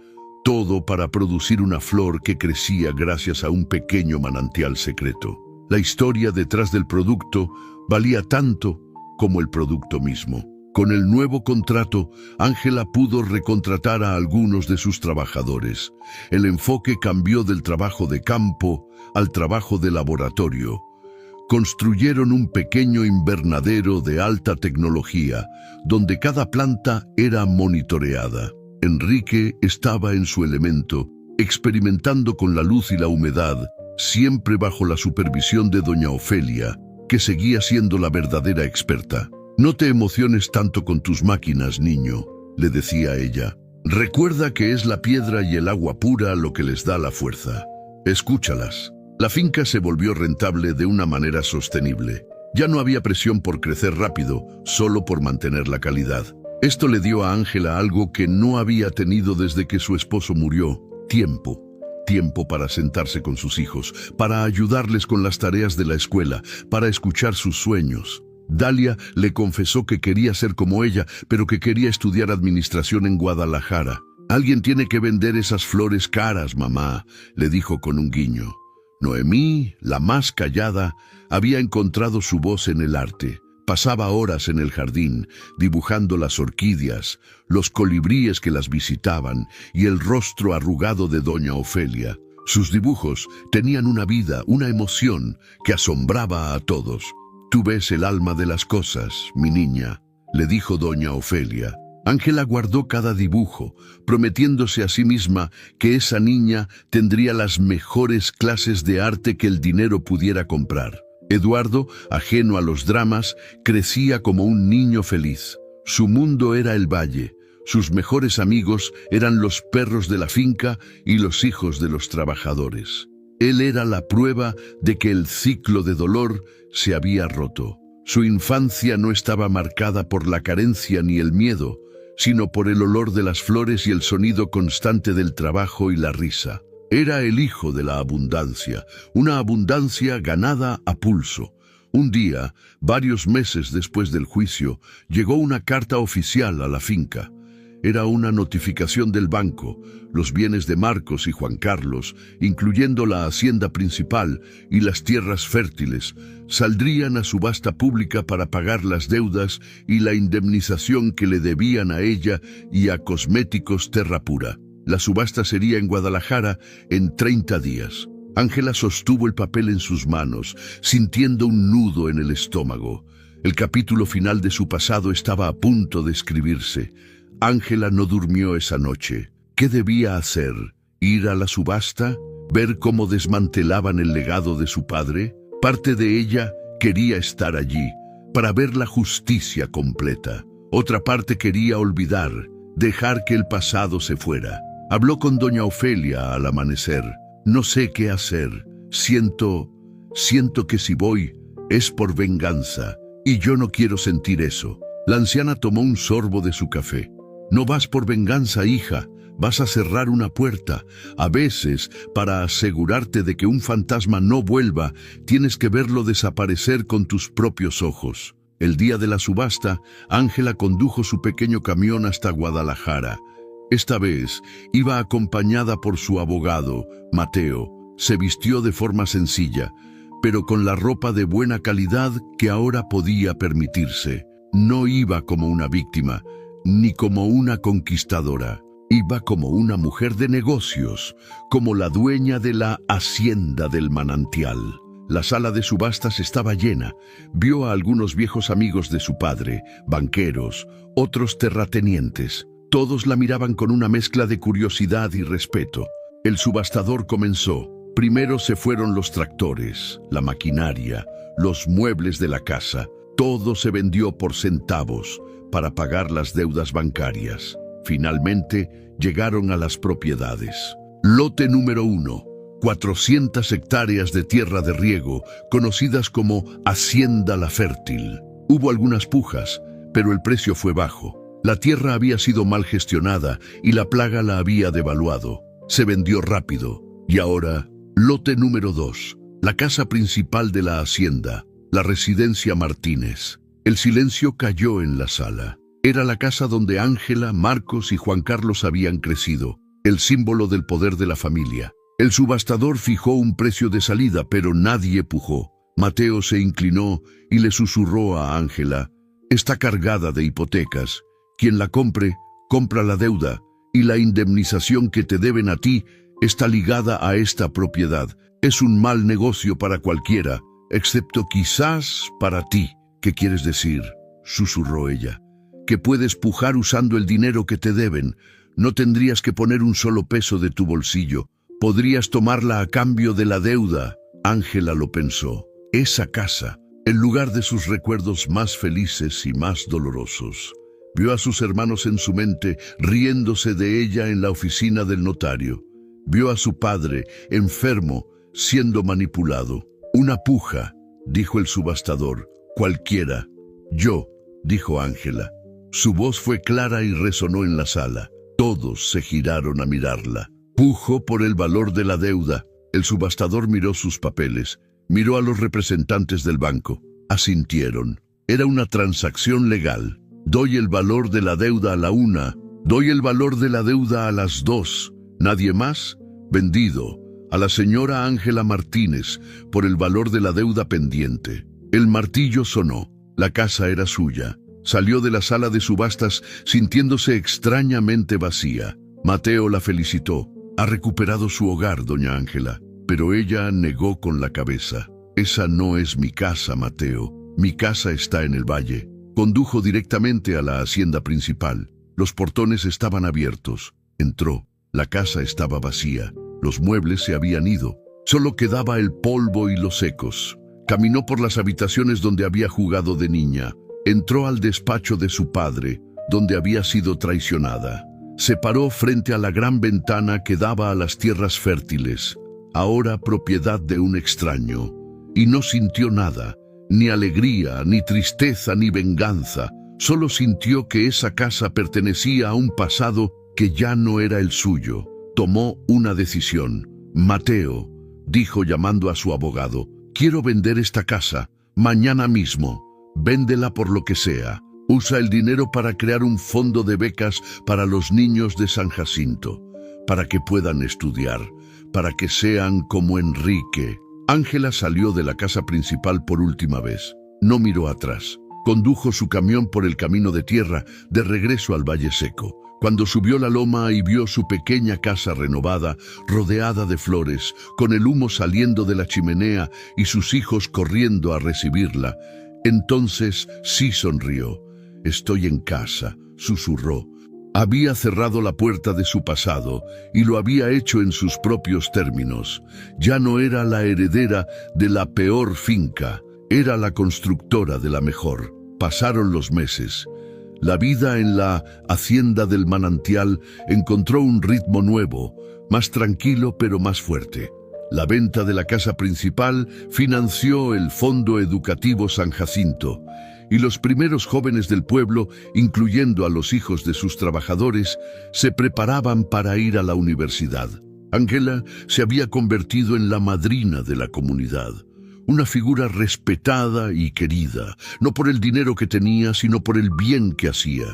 A: Todo para producir una flor que crecía gracias a un pequeño manantial secreto. La historia detrás del producto valía tanto como el producto mismo. Con el nuevo contrato, Ángela pudo recontratar a algunos de sus trabajadores. El enfoque cambió del trabajo de campo al trabajo de laboratorio. Construyeron un pequeño invernadero de alta tecnología, donde cada planta era monitoreada. Enrique estaba en su elemento, experimentando con la luz y la humedad, siempre bajo la supervisión de doña Ofelia, que seguía siendo la verdadera experta. «No te emociones tanto con tus máquinas, niño», le decía ella. «Recuerda que es la piedra y el agua pura lo que les da la fuerza. Escúchalas». La finca se volvió rentable de una manera sostenible. Ya no había presión por crecer rápido, solo por mantener la calidad. Esto le dio a Ángela algo que no había tenido desde que su esposo murió: tiempo. Tiempo para sentarse con sus hijos, para ayudarles con las tareas de la escuela, para escuchar sus sueños. Dalia le confesó que quería ser como ella, pero que quería estudiar administración en Guadalajara. «Alguien tiene que vender esas flores caras, mamá», le dijo con un guiño. Noemí, la más callada, había encontrado su voz en el arte. Pasaba horas en el jardín, dibujando las orquídeas, los colibríes que las visitaban y el rostro arrugado de doña Ofelia. Sus dibujos tenían una vida, una emoción que asombraba a todos. «Tú ves el alma de las cosas, mi niña», le dijo doña Ofelia. Ángela guardó cada dibujo, prometiéndose a sí misma que esa niña tendría las mejores clases de arte que el dinero pudiera comprar. Eduardo, ajeno a los dramas, crecía como un niño feliz. Su mundo era el valle. Sus mejores amigos eran los perros de la finca y los hijos de los trabajadores. Él era la prueba de que el ciclo de dolor se había roto. Su infancia no estaba marcada por la carencia ni el miedo, sino por el olor de las flores y el sonido constante del trabajo y la risa. Era el hijo de la abundancia, una abundancia ganada a pulso. Un día, varios meses después del juicio, llegó una carta oficial a la finca. Era una notificación del banco. Los bienes de Marcos y Juan Carlos, incluyendo la hacienda principal y las tierras fértiles, saldrían a subasta pública para pagar las deudas y la indemnización que le debían a ella y a Cosméticos Terra Pura. La subasta sería en Guadalajara en 30 días. Ángela sostuvo el papel en sus manos, sintiendo un nudo en el estómago. El capítulo final de su pasado estaba a punto de escribirse. Ángela no durmió esa noche. ¿Qué debía hacer? ¿Ir a la subasta? ¿Ver cómo desmantelaban el legado de su padre? Parte de ella quería estar allí, para ver la justicia completa. Otra parte quería olvidar, dejar que el pasado se fuera. Habló con doña Ofelia al amanecer. «No sé qué hacer. Siento que si voy es por venganza, y yo no quiero sentir eso». La anciana tomó un sorbo de su café. «No vas por venganza, hija. Vas a cerrar una puerta. A veces, para asegurarte de que un fantasma no vuelva, tienes que verlo desaparecer con tus propios ojos». El día de la subasta, Ángela condujo su pequeño camión hasta Guadalajara. Esta vez iba acompañada por su abogado, Mateo. Se vistió de forma sencilla, pero con la ropa de buena calidad que ahora podía permitirse. No iba como una víctima, ni como una conquistadora. Iba como una mujer de negocios, como la dueña de la hacienda del manantial. La sala de subastas estaba llena. Vio a algunos viejos amigos de su padre, banqueros, otros terratenientes. Todos la miraban con una mezcla de curiosidad y respeto. El subastador comenzó. Primero se fueron los tractores, la maquinaria, los muebles de la casa. Todo se vendió por centavos para pagar las deudas bancarias. Finalmente llegaron a las propiedades. Lote número 1. 400 hectáreas de tierra de riego, conocidas como Hacienda La Fértil. Hubo algunas pujas, pero el precio fue bajo. La tierra había sido mal gestionada y la plaga la había devaluado. Se vendió rápido. Y ahora, lote número 2. La casa principal de la hacienda, la residencia Martínez. El silencio cayó en la sala. Era la casa donde Ángela, Marcos y Juan Carlos habían crecido, el símbolo del poder de la familia. El subastador fijó un precio de salida, pero nadie pujó. Mateo se inclinó y le susurró a Ángela: «Está cargada de hipotecas. Quien la compre, compra la deuda, y la indemnización que te deben a ti está ligada a esta propiedad. Es un mal negocio para cualquiera, excepto quizás para ti». «¿Qué quieres decir?», susurró ella. «Que puedes pujar usando el dinero que te deben. No tendrías que poner un solo peso de tu bolsillo. Podrías tomarla a cambio de la deuda». Ángela lo pensó. Esa casa, el lugar de sus recuerdos más felices y más dolorosos. Vio a sus hermanos en su mente, riéndose de ella en la oficina del notario. Vio a su padre, enfermo, siendo manipulado. «Una puja», dijo el subastador. «Cualquiera». «Yo», dijo Ángela. Su voz fue clara y resonó en la sala. Todos se giraron a mirarla. «Pujo por el valor de la deuda». El subastador miró sus papeles, miró a los representantes del banco. Asintieron. Era una transacción legal. «Doy el valor de la deuda a la 1, doy el valor de la deuda a las 2. ¿Nadie más?» «Vendido a la señora Ángela Martínez por el valor de la deuda pendiente». El martillo sonó. La casa era suya. Salió de la sala de subastas sintiéndose extrañamente vacía. Mateo la felicitó. «Ha recuperado su hogar, doña Ángela». Pero ella negó con la cabeza. «Esa no es mi casa, Mateo. Mi casa está en el valle». Condujo directamente a la hacienda principal. Los portones estaban abiertos. Entró. La casa estaba vacía. Los muebles se habían ido. Solo quedaba el polvo y los ecos. Caminó por las habitaciones donde había jugado de niña. Entró al despacho de su padre, donde había sido traicionada. Se paró frente a la gran ventana que daba a las tierras fértiles, ahora propiedad de un extraño, y no sintió nada, ni alegría, ni tristeza, ni venganza. Solo sintió que esa casa pertenecía a un pasado que ya no era el suyo. Tomó una decisión. «Mateo», dijo llamando a su abogado, «quiero vender esta casa, mañana mismo. Véndela por lo que sea. Usa el dinero para crear un fondo de becas para los niños de San Jacinto, para que puedan estudiar, para que sean como Enrique». Ángela salió de la casa principal por última vez. No miró atrás. Condujo su camión por el camino de tierra de regreso al Valle Seco. Cuando subió la loma y vio su pequeña casa renovada, rodeada de flores, con el humo saliendo de la chimenea y sus hijos corriendo a recibirla, entonces sí sonrió. «Estoy en casa», susurró. Había cerrado la puerta de su pasado y lo había hecho en sus propios términos. Ya no era la heredera de la peor finca, era la constructora de la mejor. Pasaron los meses. La vida en la hacienda del manantial encontró un ritmo nuevo, más tranquilo pero más fuerte. La venta de la casa principal financió el Fondo Educativo San Jacinto, y los primeros jóvenes del pueblo, incluyendo a los hijos de sus trabajadores, se preparaban para ir a la universidad. Ángela se había convertido en la madrina de la comunidad, una figura respetada y querida, no por el dinero que tenía, sino por el bien que hacía.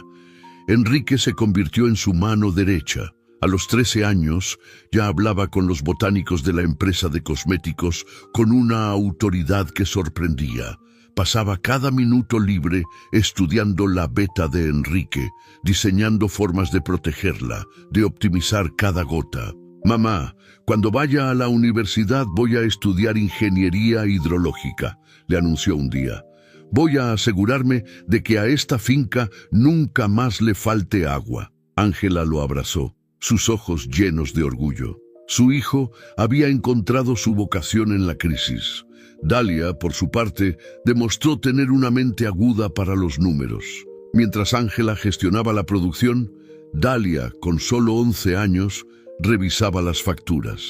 A: Enrique se convirtió en su mano derecha. A los 13 años ya hablaba con los botánicos de la empresa de cosméticos con una autoridad que sorprendía. Pasaba cada minuto libre estudiando la beta de Enrique, diseñando formas de protegerla, de optimizar cada gota. «Mamá, cuando vaya a la universidad voy a estudiar ingeniería hidrológica», le anunció un día. «Voy a asegurarme de que a esta finca nunca más le falte agua». Ángela lo abrazó, sus ojos llenos de orgullo. Su hijo había encontrado su vocación en la crisis. Dalia, por su parte, demostró tener una mente aguda para los números. Mientras Ángela gestionaba la producción, Dalia, con solo 11 años, revisaba las facturas.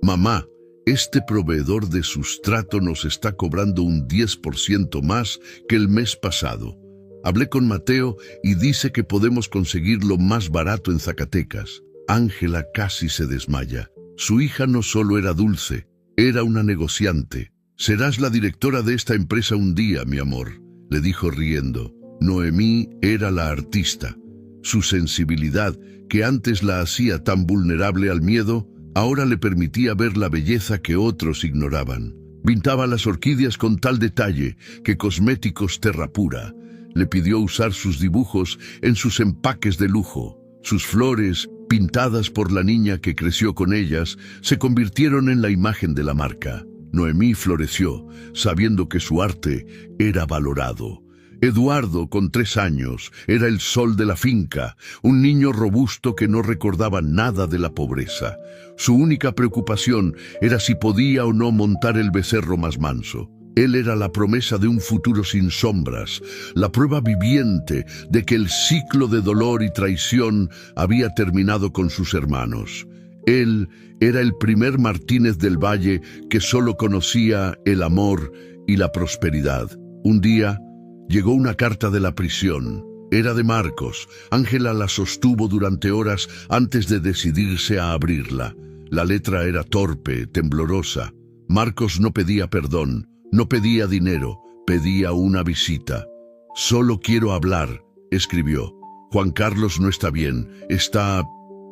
A: «Mamá, este proveedor de sustrato nos está cobrando un 10% más que el mes pasado. Hablé con Mateo y dice que podemos conseguirlo más barato en Zacatecas». Ángela casi se desmaya. Su hija no solo era dulce, era una negociante. «Serás la directora de esta empresa un día, mi amor», le dijo riendo. Noemí era la artista. Su sensibilidad, que antes la hacía tan vulnerable al miedo, ahora le permitía ver la belleza que otros ignoraban. Pintaba las orquídeas con tal detalle que Cosméticos Terra Pura le pidió usar sus dibujos en sus empaques de lujo. Sus flores, pintadas por la niña que creció con ellas, se convirtieron en la imagen de la marca. Noemí floreció, sabiendo que su arte era valorado. Eduardo, con 3 años, era el sol de la finca, un niño robusto que no recordaba nada de la pobreza. Su única preocupación era si podía o no montar el becerro más manso. Él era la promesa de un futuro sin sombras, la prueba viviente de que el ciclo de dolor y traición había terminado con sus hermanos. Él era el primer Martínez del Valle que solo conocía el amor y la prosperidad. Un día llegó una carta de la prisión. Era de Marcos. Ángela la sostuvo durante horas antes de decidirse a abrirla. La letra era torpe, temblorosa. Marcos no pedía perdón, no pedía dinero, pedía una visita. «Solo quiero hablar», escribió. «Juan Carlos no está bien, está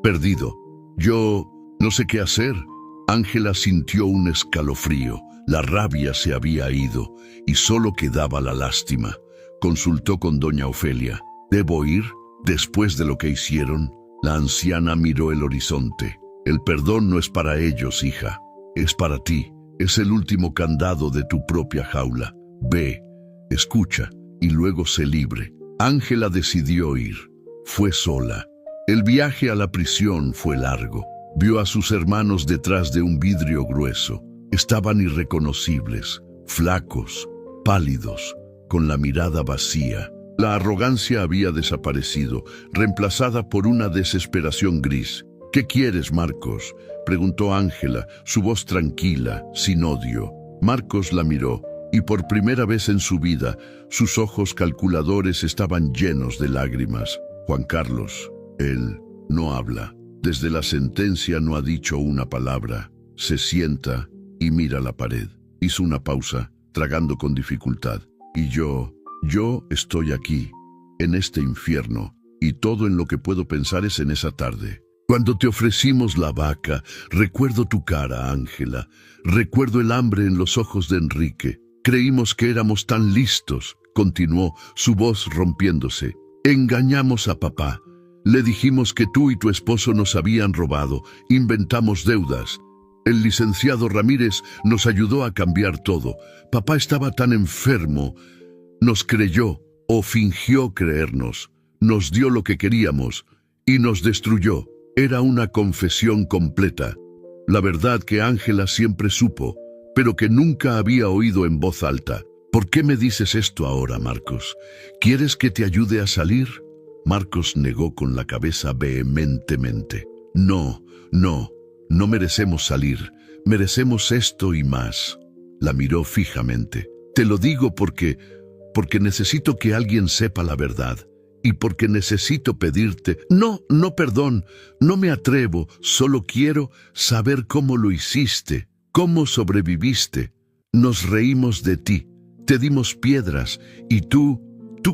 A: perdido. Yo no sé qué hacer». Ángela sintió un escalofrío. La rabia se había ido y solo quedaba la lástima. Consultó con doña Ofelia. «¿Debo ir? Después de lo que hicieron?» La anciana miró el horizonte. «El perdón no es para ellos, hija. Es para ti. Es el último candado de tu propia jaula. Ve, escucha y luego sé libre». Ángela decidió ir. Fue sola. El viaje a la prisión fue largo. Vio a sus hermanos detrás de un vidrio grueso. Estaban irreconocibles, flacos, pálidos, con la mirada vacía. La arrogancia había desaparecido, reemplazada por una desesperación gris. «¿Qué quieres, Marcos?», preguntó Ángela, su voz tranquila, sin odio. Marcos la miró, y por primera vez en su vida, sus ojos calculadores estaban llenos de lágrimas. «Juan Carlos, él no habla. Desde la sentencia no ha dicho una palabra. Se sienta y mira la pared». Hizo una pausa, tragando con dificultad. «Y yo estoy aquí, en este infierno, y todo en lo que puedo pensar es en esa tarde. Cuando te ofrecimos la vaca, recuerdo tu cara, Ángela. Recuerdo el hambre en los ojos de Enrique. Creímos que éramos tan listos», continuó, su voz rompiéndose. «Engañamos a papá. Le dijimos que tú y tu esposo nos habían robado. Inventamos deudas. El licenciado Ramírez nos ayudó a cambiar todo. Papá estaba tan enfermo. Nos creyó, o fingió creernos. Nos dio lo que queríamos y nos destruyó». Era una confesión completa. La verdad que Ángela siempre supo, pero que nunca había oído en voz alta. «¿Por qué me dices esto ahora, Marcos? ¿Quieres que te ayude a salir?» Marcos negó con la cabeza vehementemente. No merecemos salir. Merecemos esto y más». La miró fijamente. «Te lo digo porque necesito que alguien sepa la verdad. Y porque necesito pedirte». No, perdón, no me atrevo, solo quiero saber cómo lo hiciste, cómo sobreviviste. Nos reímos de ti, te dimos piedras y tú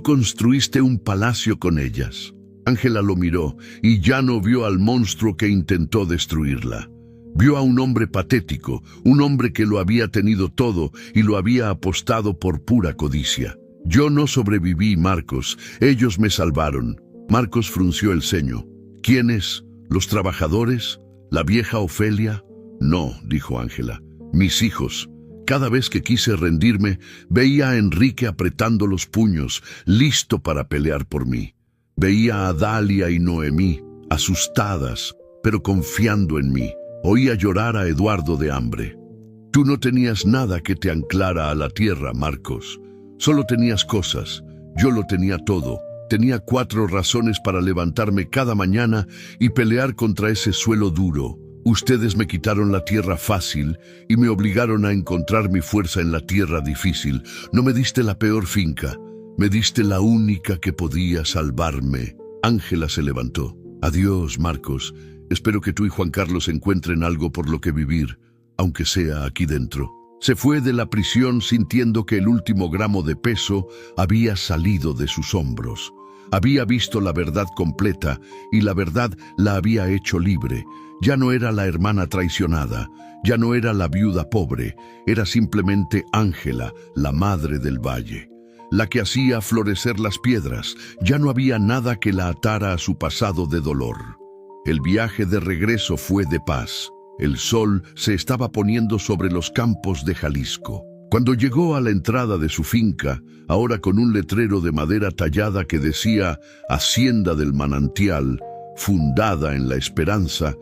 A: construiste un palacio con ellas». Ángela lo miró y ya no vio al monstruo que intentó destruirla. Vio a un hombre patético, un hombre que lo había tenido todo y lo había apostado por pura codicia. Yo no sobreviví, Marcos. Ellos me salvaron. Marcos frunció el ceño. ¿Quiénes? ¿Los trabajadores? ¿La vieja Ofelia? No, dijo Ángela. Mis hijos. Cada vez que quise rendirme, veía a Enrique apretando los puños, listo para pelear por mí. Veía a Dalia y Noemí, asustadas, pero confiando en mí. Oía llorar a Eduardo de hambre. Tú no tenías nada que te anclara a la tierra, Marcos. Solo tenías cosas. Yo lo tenía todo. Tenía 4 razones para levantarme cada mañana y pelear contra ese suelo duro. Ustedes me quitaron la tierra fácil y me obligaron a encontrar mi fuerza en la tierra difícil. No me diste la peor finca. Me diste la única que podía salvarme. Ángela se levantó. Adiós, Marcos. Espero que tú y Juan Carlos encuentren algo por lo que vivir, aunque sea aquí dentro. Se fue de la prisión sintiendo que el último gramo de peso había salido de sus hombros. Había visto la verdad completa y la verdad la había hecho libre. Ya no era la hermana traicionada, ya no era la viuda pobre, era simplemente Ángela, la madre del valle, la que hacía florecer las piedras. Ya no había nada que la atara a su pasado de dolor. El viaje de regreso fue de paz. El sol se estaba poniendo sobre los campos de Jalisco. Cuando llegó a la entrada de su finca, ahora con un letrero de madera tallada que decía Hacienda del Manantial, fundada en la esperanza,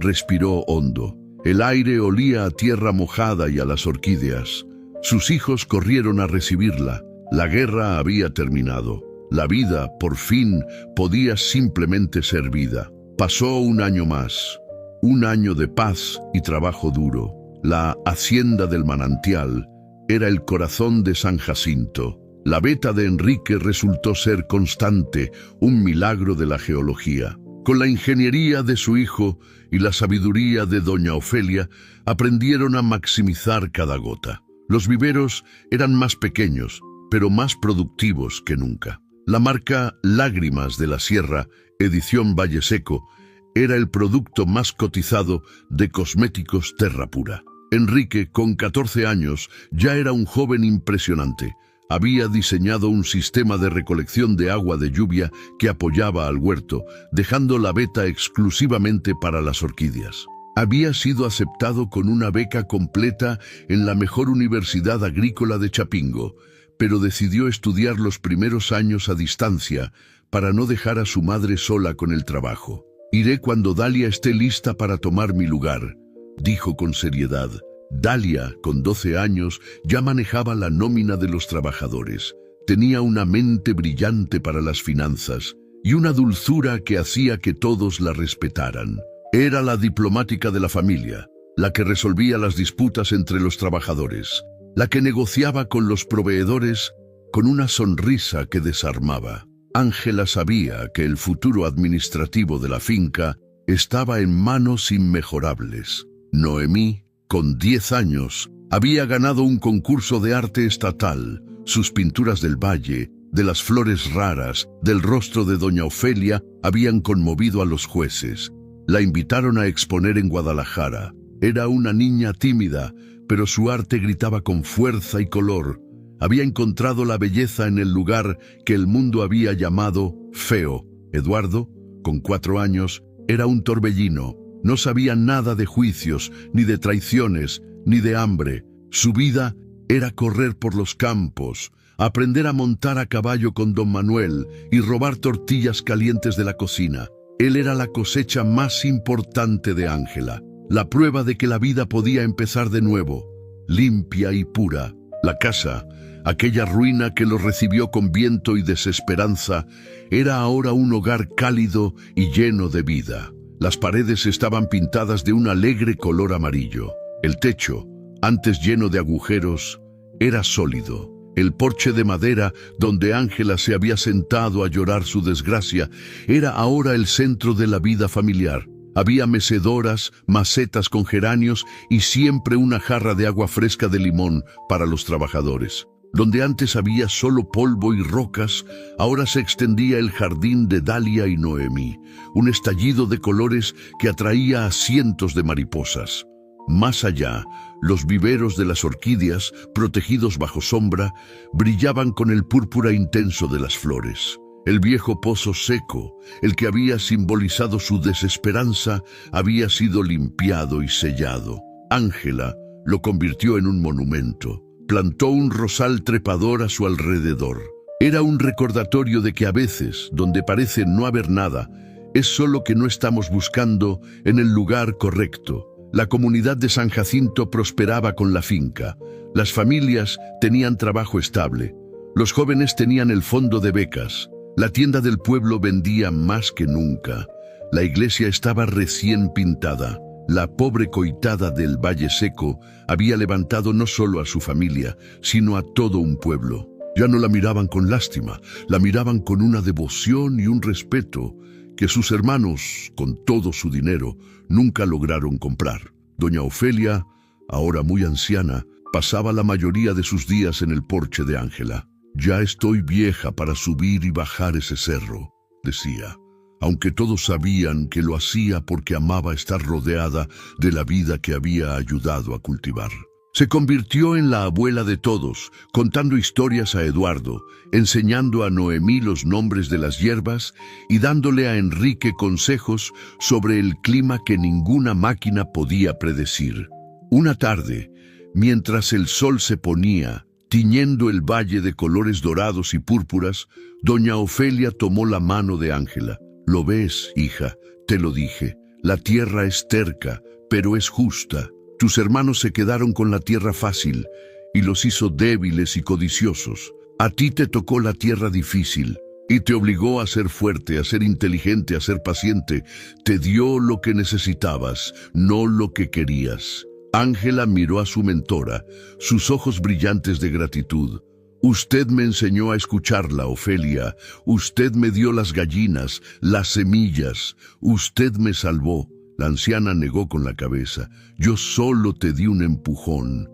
A: respiró hondo. El aire olía a tierra mojada y a las orquídeas. Sus hijos corrieron a recibirla. La guerra había terminado. La vida, por fin, podía simplemente ser vida. Pasó un año más. Un año de paz y trabajo duro. La Hacienda del Manantial era el corazón de San Jacinto. La beta de Enrique resultó ser constante, un milagro de la geología. Con la ingeniería de su hijo y la sabiduría de doña Ofelia, aprendieron a maximizar cada gota. Los viveros eran más pequeños, pero más productivos que nunca. La marca Lágrimas de la Sierra, edición Valle Seco, era el producto más cotizado de cosméticos Terra Pura. Enrique, con 14 años, ya era un joven impresionante. Había diseñado un sistema de recolección de agua de lluvia que apoyaba al huerto, dejando la beta exclusivamente para las orquídeas. Había sido aceptado con una beca completa en la mejor universidad agrícola de Chapingo, pero decidió estudiar los primeros años a distancia para no dejar a su madre sola con el trabajo. Iré cuando Dalia esté lista para tomar mi lugar, dijo con seriedad. Dalia, con 12 años, ya manejaba la nómina de los trabajadores. Tenía una mente brillante para las finanzas y una dulzura que hacía que todos la respetaran. Era la diplomática de la familia, la que resolvía las disputas entre los trabajadores, la que negociaba con los proveedores con una sonrisa que desarmaba. Ángela sabía que el futuro administrativo de la finca estaba en manos inmejorables. Noemí, con 10 años, había ganado un concurso de arte estatal. Sus pinturas del valle, de las flores raras, del rostro de doña Ofelia, habían conmovido a los jueces. La invitaron a exponer en Guadalajara. Era una niña tímida, pero su arte gritaba con fuerza y color. Había encontrado la belleza en el lugar que el mundo había llamado feo. Eduardo, con 4 años, era un torbellino. No sabía nada de juicios, ni de traiciones, ni de hambre. Su vida era correr por los campos, aprender a montar a caballo con don Manuel y robar tortillas calientes de la cocina. Él era la cosecha más importante de Ángela, la prueba de que la vida podía empezar de nuevo, limpia y pura. La casa, aquella ruina que los recibió con viento y desesperanza, era ahora un hogar cálido y lleno de vida. Las paredes estaban pintadas de un alegre color amarillo. El techo, antes lleno de agujeros, era sólido. El porche de madera donde Ángela se había sentado a llorar su desgracia era ahora el centro de la vida familiar. Había mecedoras, macetas con geranios y siempre una jarra de agua fresca de limón para los trabajadores. Donde antes había solo polvo y rocas, ahora se extendía el jardín de Dalia y Noemí, un estallido de colores que atraía a cientos de mariposas. Más allá, los viveros de las orquídeas, protegidos bajo sombra, brillaban con el púrpura intenso de las flores. El viejo pozo seco, el que había simbolizado su desesperanza, había sido limpiado y sellado. Ángela lo convirtió en un monumento. Plantó un rosal trepador a su alrededor. Era un recordatorio de que a veces, donde parece no haber nada, es solo que no estamos buscando en el lugar correcto. La comunidad de San Jacinto prosperaba con la finca. Las familias tenían trabajo estable. Los jóvenes tenían el fondo de becas. La tienda del pueblo vendía más que nunca. La iglesia estaba recién pintada. La pobre coitada del Valle Seco había levantado no solo a su familia, sino a todo un pueblo. Ya no la miraban con lástima, la miraban con una devoción y un respeto que sus hermanos, con todo su dinero, nunca lograron comprar. Doña Ofelia, ahora muy anciana, pasaba la mayoría de sus días en el porche de Ángela. «Ya estoy vieja para subir y bajar ese cerro», decía, aunque todos sabían que lo hacía porque amaba estar rodeada de la vida que había ayudado a cultivar. Se convirtió en la abuela de todos, contando historias a Eduardo, enseñando a Noemí los nombres de las hierbas y dándole a Enrique consejos sobre el clima que ninguna máquina podía predecir. Una tarde, mientras el sol se ponía, tiñendo el valle de colores dorados y púrpuras, doña Ofelia tomó la mano de Ángela. «Lo ves, hija, te lo dije, la tierra es terca, pero es justa. Tus hermanos se quedaron con la tierra fácil y los hizo débiles y codiciosos. A ti te tocó la tierra difícil y te obligó a ser fuerte, a ser inteligente, a ser paciente. Te dio lo que necesitabas, no lo que querías». Ángela miró a su mentora, sus ojos brillantes de gratitud. «Usted me enseñó a escucharla, Ofelia. Usted me dio las gallinas, las semillas. Usted me salvó». La anciana negó con la cabeza. «Yo solo te di un empujón».